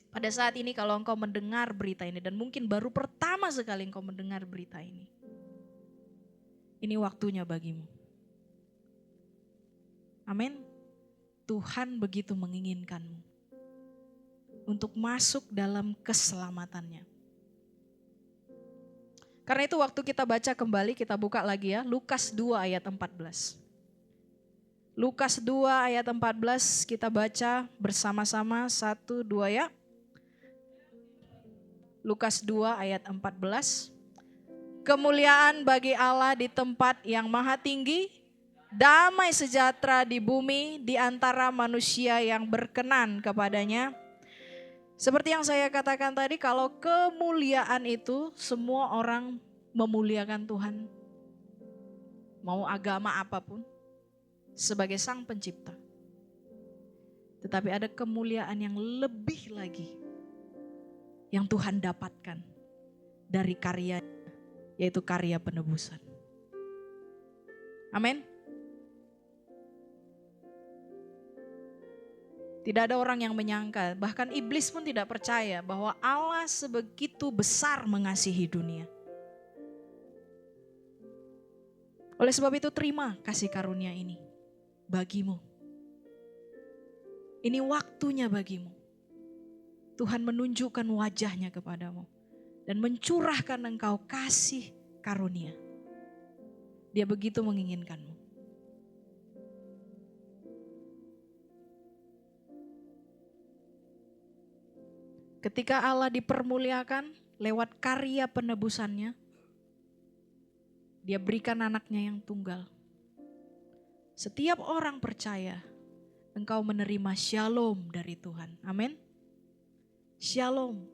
[SPEAKER 2] Pada saat ini kalau engkau mendengar berita ini dan mungkin baru pertama sekali engkau mendengar berita ini waktunya bagimu. Amin. Tuhan begitu menginginkanmu untuk masuk dalam keselamatannya. Karena itu waktu kita baca kembali, kita buka lagi ya, Lukas 2 ayat 14. Lukas 2 ayat 14 kita baca bersama-sama 1, 2 ya. Lukas 2 ayat 14. Kemuliaan bagi Allah di tempat yang maha tinggi, damai sejahtera di bumi di antara manusia yang berkenan kepadanya. Seperti yang saya katakan tadi, kalau kemuliaan itu semua orang memuliakan Tuhan. Mau agama apapun, sebagai sang pencipta. Tetapi ada kemuliaan yang lebih lagi yang Tuhan dapatkan dari karyanya, yaitu karya penebusan. Amin. Tidak ada orang yang menyangka, bahkan iblis pun tidak percaya bahwa Allah sebegitu besar mengasihi dunia. Oleh sebab itu terima kasih karunia ini bagimu. Ini waktunya bagimu. Tuhan menunjukkan wajahnya kepadamu dan mencurahkan engkau kasih karunia. Dia begitu menginginkanmu. Ketika Allah dipermuliakan lewat karya penebusannya, Dia berikan anaknya yang tunggal. Setiap orang percaya, engkau menerima shalom dari Tuhan. Amin. Shalom.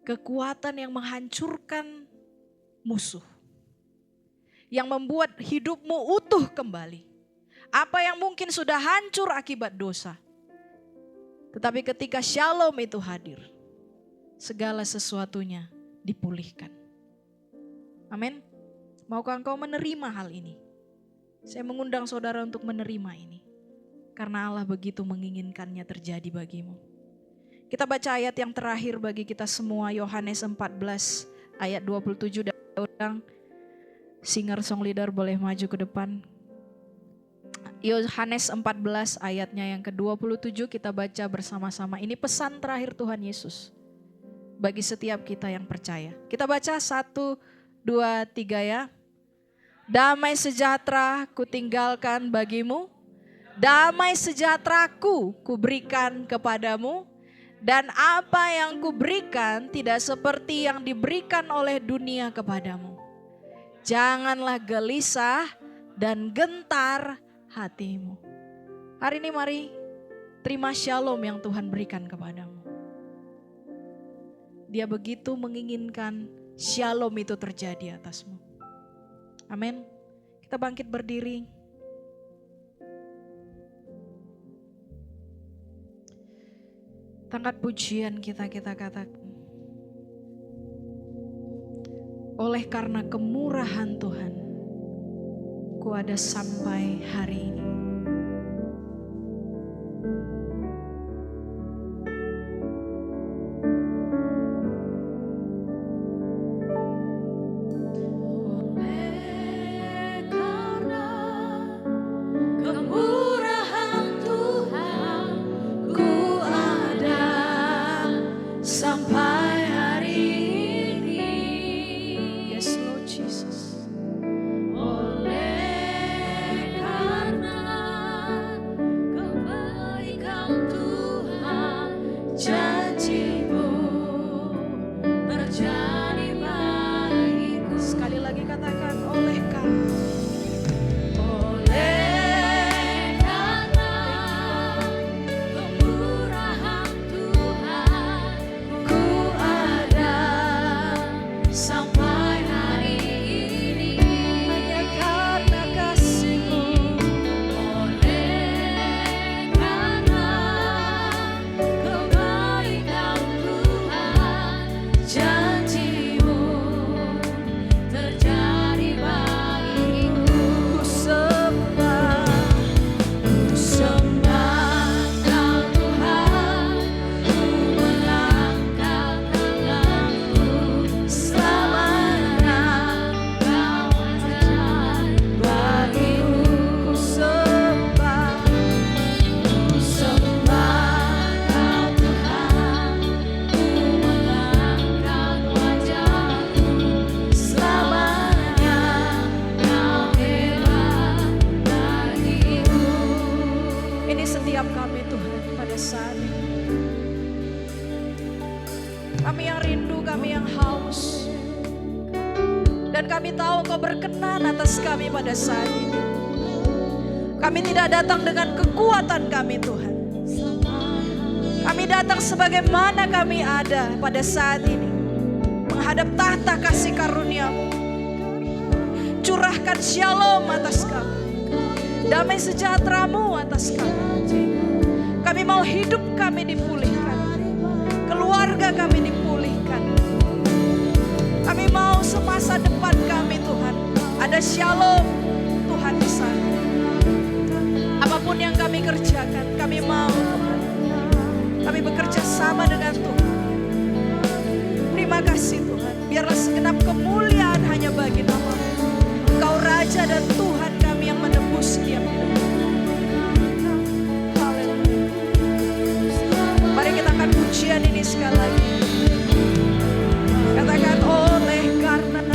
[SPEAKER 2] Kekuatan yang menghancurkan musuh. Yang membuat hidupmu utuh kembali. Apa yang mungkin sudah hancur akibat dosa. Tetapi ketika shalom itu hadir, segala sesuatunya dipulihkan. Amin. Maukah engkau menerima hal ini? Saya mengundang saudara untuk menerima ini. Karena Allah begitu menginginkannya terjadi bagimu. Kita baca ayat yang terakhir bagi kita semua, Yohanes 14 ayat 27. Dan singer song leader boleh maju ke depan. Yohanes 14 ayatnya yang ke-27 kita baca bersama-sama. Ini pesan terakhir Tuhan Yesus bagi setiap kita yang percaya. Kita baca 1, 2, 3 ya. Damai sejahtera kutinggalkan bagimu, damai sejahteraku kuberikan kepadamu, dan apa yang kuberikan tidak seperti yang diberikan oleh dunia kepadamu. Janganlah gelisah dan gentar hatimu. Hari ini mari terima shalom yang Tuhan berikan kepadamu. Dia begitu menginginkan shalom itu terjadi atasmu. Amin. Kita bangkit berdiri. Angkat pujian kita katakan. Oleh karena kemurahan Tuhan, ku ada sampai hari ini. Pada saat ini kami tidak datang dengan kekuatan kami Tuhan. Kami datang sebagaimana kami ada pada saat ini, menghadap tahta kasih karunia-Mu. Curahkan shalom atas kami, damai sejahtera-Mu atas kami. Kami mau hidup kami dipulihkan, keluarga kami dipulihkan. Kami mau semasa depan kami Tuhan ada shalom Tuhan di sana. Apapun yang kami kerjakan, kami mau Tuhan. Kami bekerja sama dengan Tuhan. Terima kasih Tuhan. Biarlah segenap kemuliaan hanya bagi nama-Mu. Engkau Raja dan Tuhan kami yang menebus setiap hidup. Haleluya. Mari kita akan pujian ini sekali lagi. Katakan oleh karena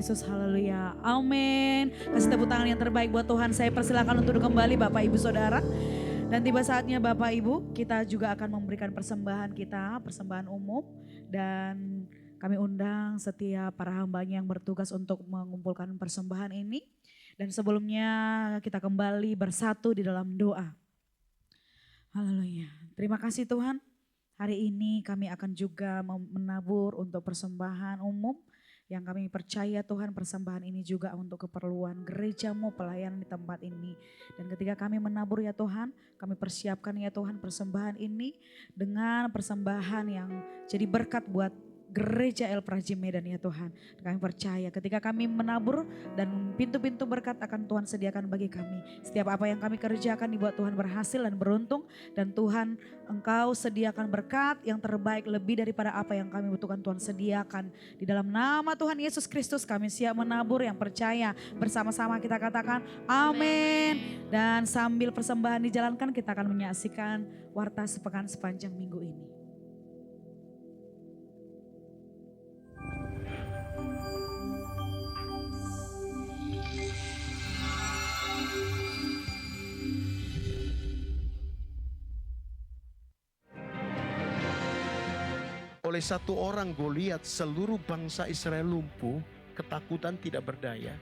[SPEAKER 3] Yesus, haleluya, amin. Kasih tepuk tangan yang terbaik buat Tuhan. Saya persilakan untuk kembali Bapak Ibu Saudara. Dan tiba saatnya Bapak Ibu, kita juga akan memberikan persembahan kita, persembahan umum. Dan kami undang setiap para hambanya yang bertugas untuk mengumpulkan persembahan ini. Dan sebelumnya kita kembali bersatu di dalam doa. Haleluya. Terima kasih Tuhan. Hari ini kami akan juga menabur untuk persembahan umum. Yang kami percaya Tuhan persembahan ini juga untuk keperluan gerejamu, pelayanan di tempat ini. Dan ketika kami menabur ya Tuhan, kami persiapkan ya Tuhan persembahan ini dengan persembahan yang jadi berkat buat gereja El Praji Medan ya Tuhan. Kami percaya ketika kami menabur dan pintu-pintu berkat akan Tuhan sediakan bagi kami. Setiap apa yang kami kerjakan dibuat Tuhan berhasil dan beruntung. Dan Tuhan Engkau sediakan berkat yang terbaik lebih daripada apa yang kami butuhkan Tuhan sediakan. Di dalam nama Tuhan Yesus Kristus kami siap menabur yang percaya. Bersama-sama kita katakan amin. Dan sambil persembahan dijalankan kita akan menyaksikan warta sepekan sepanjang minggu ini.
[SPEAKER 4] Oleh satu orang Goliat seluruh bangsa Israel lumpuh, ketakutan tidak berdaya.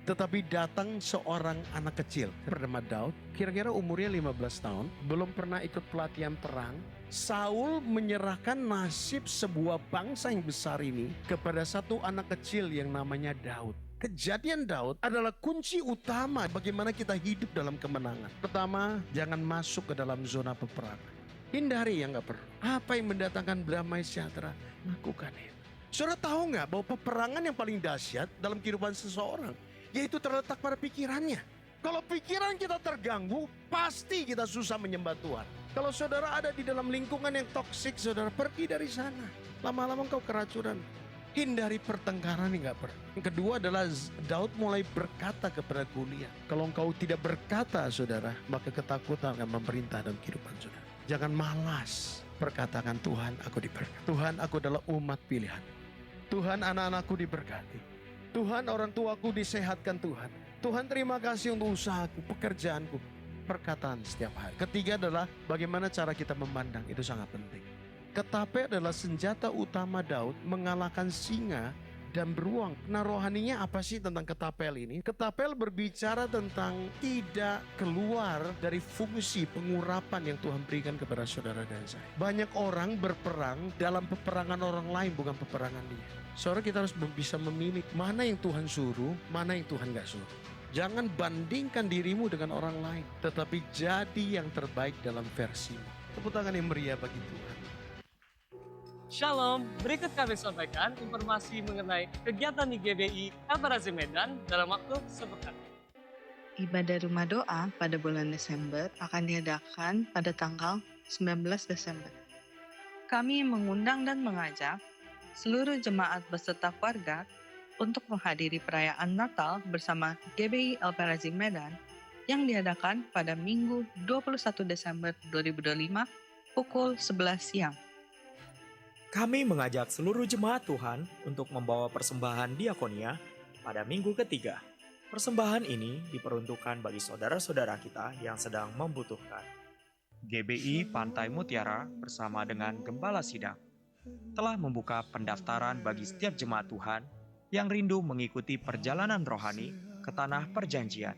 [SPEAKER 4] Tetapi datang seorang anak kecil bernama Daud, kira-kira umurnya 15 tahun, belum pernah ikut pelatihan perang. Saul menyerahkan nasib sebuah bangsa yang besar ini kepada satu anak kecil yang namanya Daud. Kejadian Daud adalah kunci utama bagaimana kita hidup dalam kemenangan. Pertama, jangan masuk ke dalam zona peperangan. Hindari yang gak perlu. Apa yang mendatangkan damai sejahtera, lakukan itu. Saudara tahu gak bahwa peperangan yang paling dahsyat dalam kehidupan seseorang, yaitu terletak pada pikirannya. Kalau pikiran kita terganggu, pasti kita susah menyembah Tuhan. Kalau saudara ada di dalam lingkungan yang toksik, saudara pergi dari sana. Lama-lama engkau keracunan. Hindari pertengkaran yang gak perlu. Yang kedua adalah Daud mulai berkata kepada Goliat. Kalau engkau tidak berkata saudara, maka ketakutan akan memerintah dalam kehidupan saudara. Jangan malas perkatakan Tuhan aku diberkati. Tuhan aku adalah umat pilihan. Tuhan anak-anakku diberkati. Tuhan orang tuaku disehatkan Tuhan. Tuhan terima kasih untuk usahaku, pekerjaanku. Perkataan setiap hari. Ketiga adalah bagaimana cara kita memandang, itu sangat penting. Ketapel adalah senjata utama Daud mengalahkan singa dan beruang. Nah rohaninya apa sih tentang ketapel ini? Ketapel berbicara tentang tidak keluar dari fungsi pengurapan yang Tuhan berikan kepada saudara dan saya. Banyak orang berperang dalam peperangan orang lain, bukan peperangan dia. Saudara kita harus bisa memilih mana yang Tuhan suruh, mana yang Tuhan gak suruh. Jangan bandingkan dirimu dengan orang lain, tetapi jadi yang terbaik dalam versimu. Tepuk tangan yang meriah bagi Tuhan.
[SPEAKER 5] Shalom, berikut kami sampaikan informasi mengenai kegiatan di GBI El Praji Medan dalam waktu sepekan.
[SPEAKER 6] Ibadah rumah doa pada bulan Desember akan diadakan pada tanggal 19 Desember. Kami mengundang dan mengajak seluruh jemaat beserta keluarga untuk menghadiri perayaan Natal bersama GBI El Praji Medan yang diadakan pada Minggu 21 Desember 2025 pukul 11 siang.
[SPEAKER 7] Kami mengajak seluruh jemaat Tuhan untuk membawa persembahan diakonia pada minggu ketiga. Persembahan ini diperuntukkan bagi saudara-saudara kita yang sedang membutuhkan.
[SPEAKER 8] GBI Pantai Mutiara bersama dengan Gembala Sidang telah membuka pendaftaran bagi setiap jemaat Tuhan yang rindu mengikuti perjalanan rohani ke Tanah Perjanjian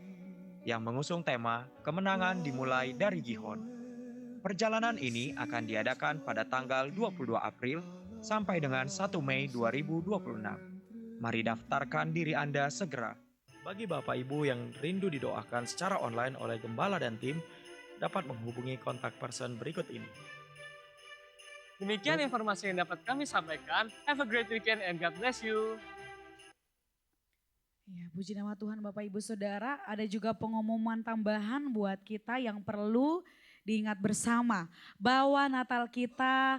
[SPEAKER 8] yang mengusung tema Kemenangan Dimulai dari Gihon. Perjalanan ini akan diadakan pada tanggal 22 April sampai dengan 1 Mei 2026. Mari daftarkan diri Anda segera.
[SPEAKER 7] Bagi Bapak Ibu yang rindu didoakan secara online oleh Gembala dan tim, dapat menghubungi kontak person berikut ini.
[SPEAKER 5] Demikian informasi yang dapat kami sampaikan. Have a great weekend and God bless you.
[SPEAKER 3] Ya, puji nama Tuhan Bapak Ibu Saudara, ada juga pengumuman tambahan buat kita yang perlu diingat bersama bahwa Natal kita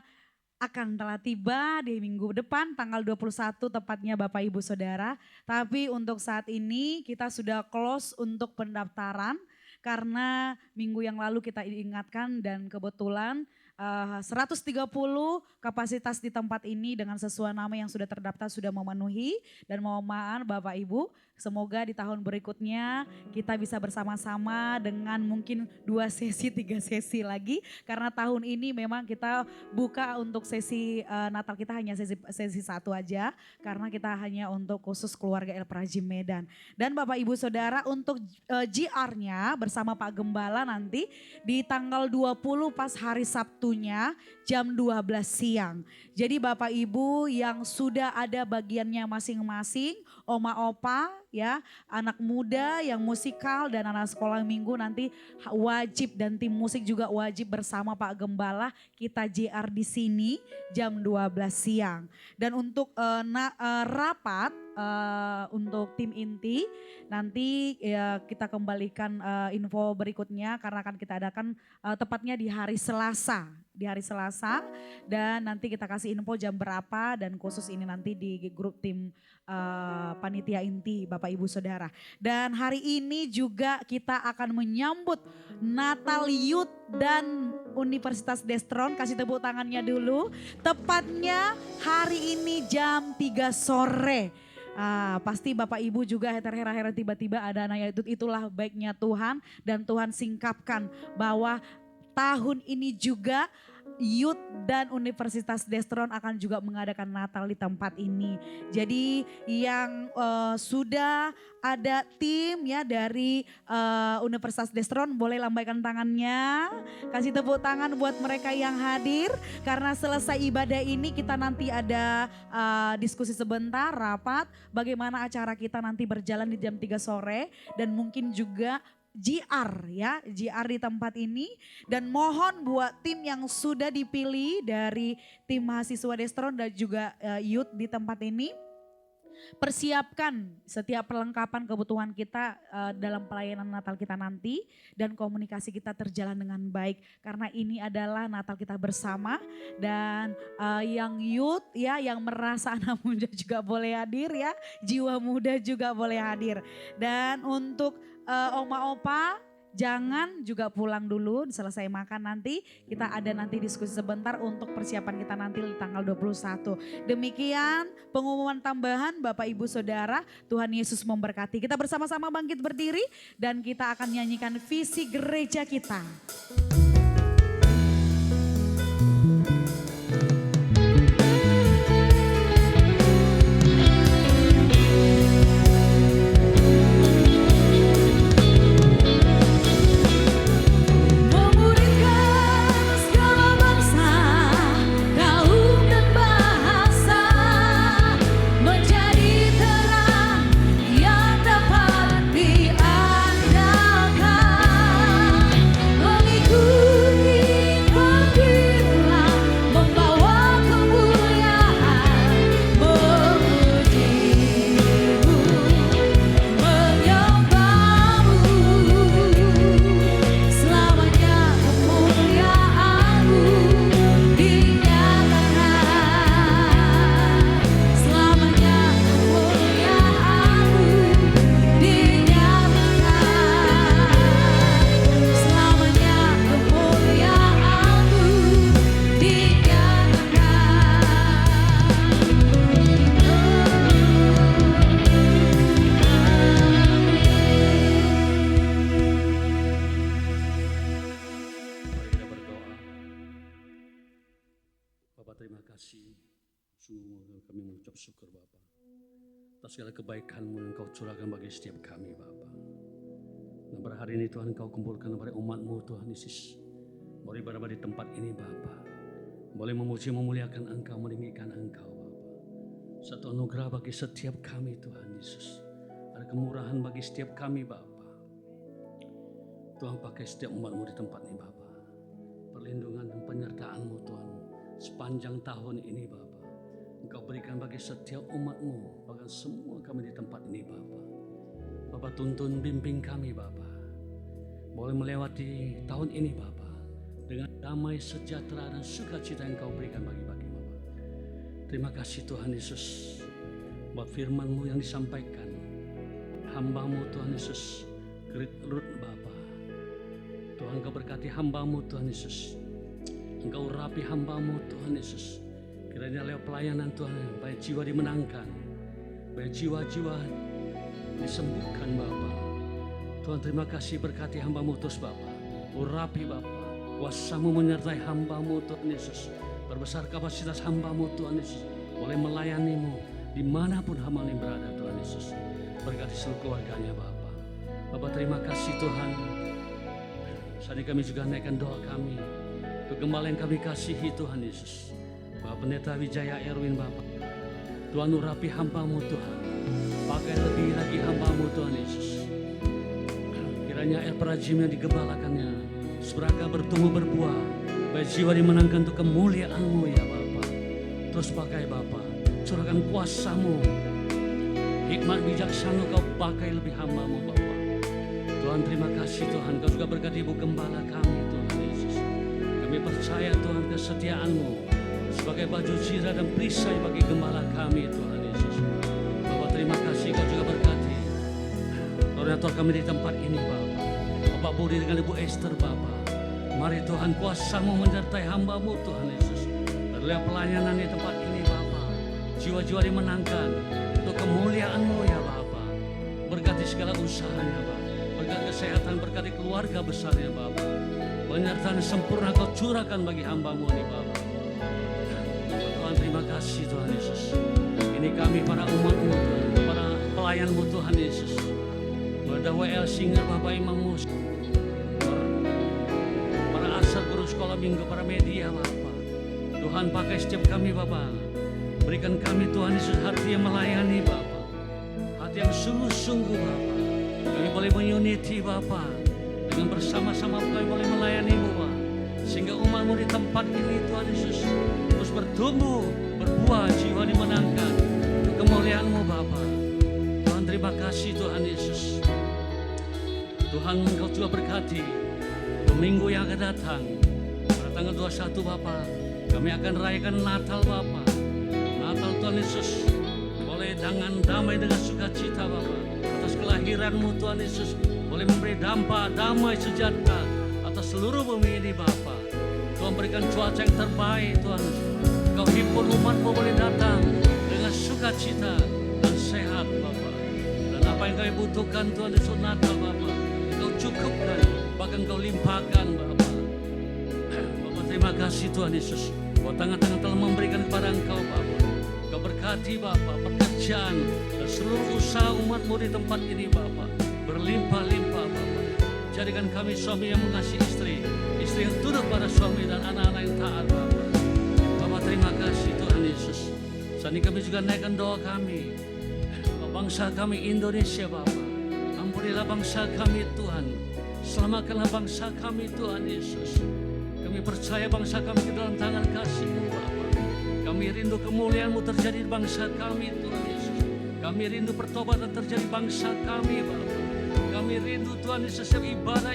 [SPEAKER 3] akan telah tiba di minggu depan tanggal 21 tepatnya Bapak Ibu Saudara. Tapi untuk saat ini kita sudah close untuk pendaftaran karena minggu yang lalu kita diingatkan dan kebetulan 130 kapasitas di tempat ini dengan sesuai nama yang sudah terdaftar sudah memenuhi. Dan mohon Bapak Ibu, semoga di tahun berikutnya kita bisa bersama-sama dengan mungkin 2 sesi, 3 sesi lagi. Karena tahun ini memang kita buka untuk sesi Natal kita hanya sesi 1 aja. Karena kita hanya untuk khusus keluarga El Prajim Medan. Dan Bapak Ibu Saudara untuk GR-nya bersama Pak Gembala nanti di tanggal 20 pas hari Sabtunya jam 12 siang. Jadi Bapak Ibu yang sudah ada bagiannya masing-masing, oma opa ya, anak muda yang musikal dan anak sekolah minggu nanti wajib, dan tim musik juga wajib bersama Pak Gembala kita JR di sini jam 12 siang. Dan untuk rapat untuk tim inti nanti ya kita kembalikan info berikutnya karena akan kita adakan tepatnya di hari Selasa. Di hari Selasa dan nanti kita kasih info jam berapa dan khusus ini nanti di grup tim panitia inti Bapak Ibu Saudara. Dan hari ini juga kita akan menyambut Natal Youth dan Universitas Destron. Kasih tepuk tangannya dulu. Tepatnya hari ini jam 3 sore. Pasti Bapak Ibu juga heran-heran tiba-tiba ada anak itulah baiknya Tuhan, dan Tuhan singkapkan bahwa tahun ini juga Youth dan Universitas Destron akan juga mengadakan Natal di tempat ini. Jadi yang sudah ada tim ya dari Universitas Destron boleh lambaikan tangannya. Kasih tepuk tangan buat mereka yang hadir. Karena selesai ibadah ini kita nanti ada diskusi sebentar, rapat. Bagaimana acara kita nanti berjalan di jam 3 sore. Dan mungkin juga GR ya, GR di tempat ini. Dan mohon buat tim yang sudah dipilih dari tim mahasiswa Destron dan juga Youth di tempat ini, persiapkan setiap perlengkapan kebutuhan kita dalam pelayanan Natal kita nanti, dan komunikasi kita terjalan dengan baik karena ini adalah Natal kita bersama. Dan yang Youth ya, yang merasa anak muda juga boleh hadir ya, jiwa muda juga boleh hadir. Dan untuk oma opa jangan juga pulang dulu, selesai makan nanti kita ada nanti diskusi sebentar untuk persiapan kita nanti di tanggal 21. Demikian pengumuman tambahan Bapak Ibu Saudara, Tuhan Yesus memberkati. Kita bersama-sama bangkit berdiri dan kita akan nyanyikan visi gereja kita.
[SPEAKER 9] syukur Bapa atas segala kebaikan-Mu yang Kau curahkan bagi setiap kami Bapa. Dan pada hari ini Tuhan Kau kumpulkan kepada umat-Mu Tuhan Yesus. Boleh berada di tempat ini Bapa. Boleh memuji memuliakan Engkau, meninggikan Engkau Bapa. Satu anugerah bagi setiap kami Tuhan Yesus. Ada kemurahan bagi setiap kami Bapa. Tuhan pakai setiap umat-Mu di tempat ini Bapa. Perlindungan dan penyertaan-Mu Tuhan sepanjang tahun ini Bapa. Engkau berikan bagi setiap umat-Mu, bahkan semua kami di tempat ini Bapa. Bapa tuntun bimbing kami Bapa. Boleh melewati tahun ini Bapa dengan damai, sejahtera dan sukacita yang Kau berikan bagi Bapa. Terima kasih Tuhan Yesus buat firman-Mu yang disampaikan. Hamba-Mu Tuhan Yesus, Ruth Bapa. Tuhan Kau berkati hamba-Mu Tuhan Yesus Engkau urapi hamba-Mu Tuhan Yesus. Kiranya lewat pelayanan Tuhan, banyak jiwa dimenangkan, banyak jiwa-jiwa disembuhkan Bapa. Tuhan terima kasih berkati hamba-Mu terus Bapa. Urapi Bapa, kuasa-Mu menyertai hamba-Mu Tuhan Yesus. Perbesar kapasitas hamba-Mu Tuhan Yesus, boleh melayani-Mu dimanapun hamba ini berada Tuhan Yesus. Berkati seluruh keluarganya Bapa. Bapa terima kasih Tuhan. Saat ini kami juga naikkan doa kami untuk gembala yang kami kasihi Tuhan Yesus. Bapak Pendeta Wijaya Erwin Bapak, Tuhan urapi hamba-Mu Tuhan. Pakai lebih lagi hamba-Mu Tuhan Yesus. Kiranya El Perajim yang digembalakannya seberaka bertumbuh berbuah, baik jiwa dimenangkan untuk kemuliaan-Mu ya Bapa. Terus pakai Bapa, curahkan kuasa-Mu, hikmat bijaksana Kau pakai lebih hamba-Mu Bapa. Tuhan terima kasih Tuhan, Kau juga berkati Ibu Gembala kami Tuhan Yesus. Kami percaya Tuhan kesetiaan-Mu sebagai baju zirah dan perisai bagi gembala kami Tuhan Yesus. Bapak terima kasih Kau juga berkati koordinator kami di tempat ini Bapak. Bapak Budi dengan Ibu Esther Bapak. Mari Tuhan kuasa-Mu menyertai hamba-Mu Tuhan Yesus. Berlihat pelayanan di tempat ini Bapak. Jiwa-jiwa dimenangkan untuk kemuliaan-Mu ya Bapak. Berkati segala usahanya Bapak. Berkati kesehatan, berkati keluarga besarnya Bapak. Penyertaan sempurna Kau curahkan bagi hamba-Mu ini Bapak. Tuhan terima kasih Tuhan Yesus. Ini kami para umat-Mu Tuhan, para pelayan-Mu Tuhan Yesus. Ada WL Singer Bapak Imam Mus, para asal guru sekolah minggu, para media Bapak. Tuhan pakai setiap kami Bapak. Berikan kami Tuhan Yesus hati yang melayani Bapak. Hati yang sungguh-sungguh Bapak. Kami boleh menyuniti Bapak. Dengan bersama-sama kami boleh melayani-Mu Bapak. Sehingga umat-Mu di tempat ini Tuhan Yesus terus bertumbuh, berbuah, jiwa dimenangkan untuk kemuliaan-Mu Bapak. Tuhan terima kasih Tuhan Yesus. Tuhan Engkau juga berkati minggu yang akan datang. Pada tanggal 21 Bapak, kami akan rayakan Natal Bapak. Natal Tuhan Yesus, boleh dengan damai dengan sukacita Bapak. Atas kelahiran-Mu Tuhan Yesus, boleh memberi damai sejahtera atas seluruh bumi ini Bapak. Tuhan berikan cuaca yang terbaik Tuhan Yesus. Kau himpun umat-Mu boleh datang dengan sukacita dan sehat Bapak. Dan apa yang kami butuhkan Tuhan Yesus Natal Bapak, Kau cukupkan, bahkan Kau limpahkan Bapak. Bapak terima kasih Tuhan Yesus. Kau tangan-tangan telah memberikan kepada Engkau Bapak. Kau berkati Bapak pekerjaan dan seluruh usaha umat-Mu di tempat ini Bapak. Berlimpah-limpah Bapak. Jadikan kami suami yang mengasihi istri, istri yang tunduk pada suami dan anak-anak yang taat Bapak. Bapak terima kasih Tuhan Yesus. Saat ini kami juga naikkan doa kami. Bangsa kami Indonesia Bapak. Ampunilah bangsa kami Tuhan. Selamatkanlah bangsa kami Tuhan Yesus. Kami percaya bangsa kami ke dalam tangan kasih-Mu Bapa. Kami rindu kemuliaan-Mu terjadi di bangsa kami Tuhan Yesus. Kami rindu pertobatan terjadi bangsa kami Bapa. Kami rindu Tuhan Yesus setiap ibadah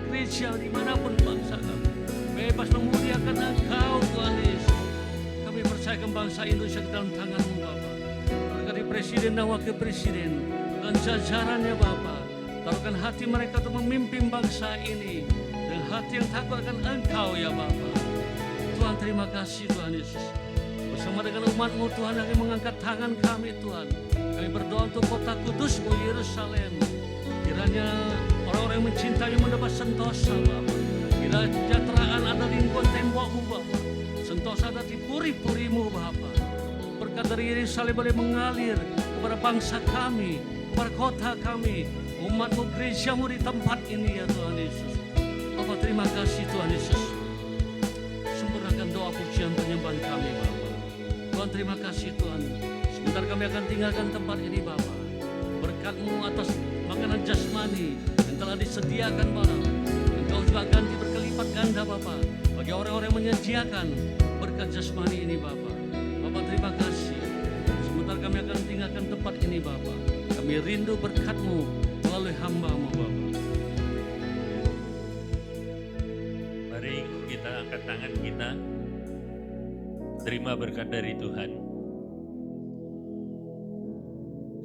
[SPEAKER 9] gereja dimanapun bangsa kami. Bebas memuliakan Engkau Tuhan Yesus. Kami percayakan bangsa Indonesia ke dalam tangan-Mu Bapa. Berkati Presiden dan Wakil Presiden dan jajarannya Bapa. Taruhkan hati mereka untuk memimpin bangsa ini dengan hati yang takut akan Engkau ya Bapa. Tuhan terima kasih Tuhan Yesus. Bersama dengan umat-Mu Tuhan kami mengangkat tangan kami Tuhan. Kami berdoa untuk kota kudus-Mu Yerusalem. Kiranya orang-orang yang mencintai mendapat sentosa Bapa. Kiranya kesejahteraan ada di lingkungan tembok-Mu Bapa. Sentosa ada di puri-puri-Mu Bapa. Berkat dari Yerusalem boleh mengalir kepada bangsa kami, kepada kota kami, umat-Mu, gereja-Mu di tempat ini ya Tuhan Yesus. Bapak terima kasih Tuhan Yesus. Sempurnakan doa pujian penyembahan kami Bapak. Tuhan terima kasih Tuhan. Sebentar kami akan tinggalkan tempat ini Bapak. Berkat-Mu atas makanan jasmani yang telah disediakan Bapak. Engkau juga ganti berkelipat ganda Bapak bagi orang-orang yang menyediakan berkat jasmani ini Bapak. Bapak terima kasih. Sebentar kami akan tinggalkan tempat ini Bapak. Kami rindu berkat-Mu melalui hamba-Mu Bapak.
[SPEAKER 10] Mari kita angkat tangan kita. Terima berkat dari Tuhan.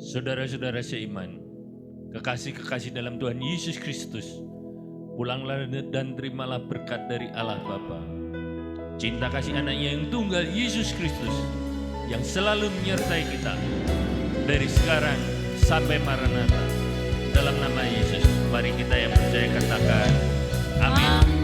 [SPEAKER 10] Saudara-saudara seiman, kekasih-kekasih dalam Tuhan Yesus Kristus, pulanglah dan terimalah berkat dari Allah Bapa, cinta kasih anaknya yang tunggal Yesus Kristus yang selalu menyertai kita dari sekarang sampai Maranatha. Dalam nama Yesus, mari kita yang percaya katakan amin.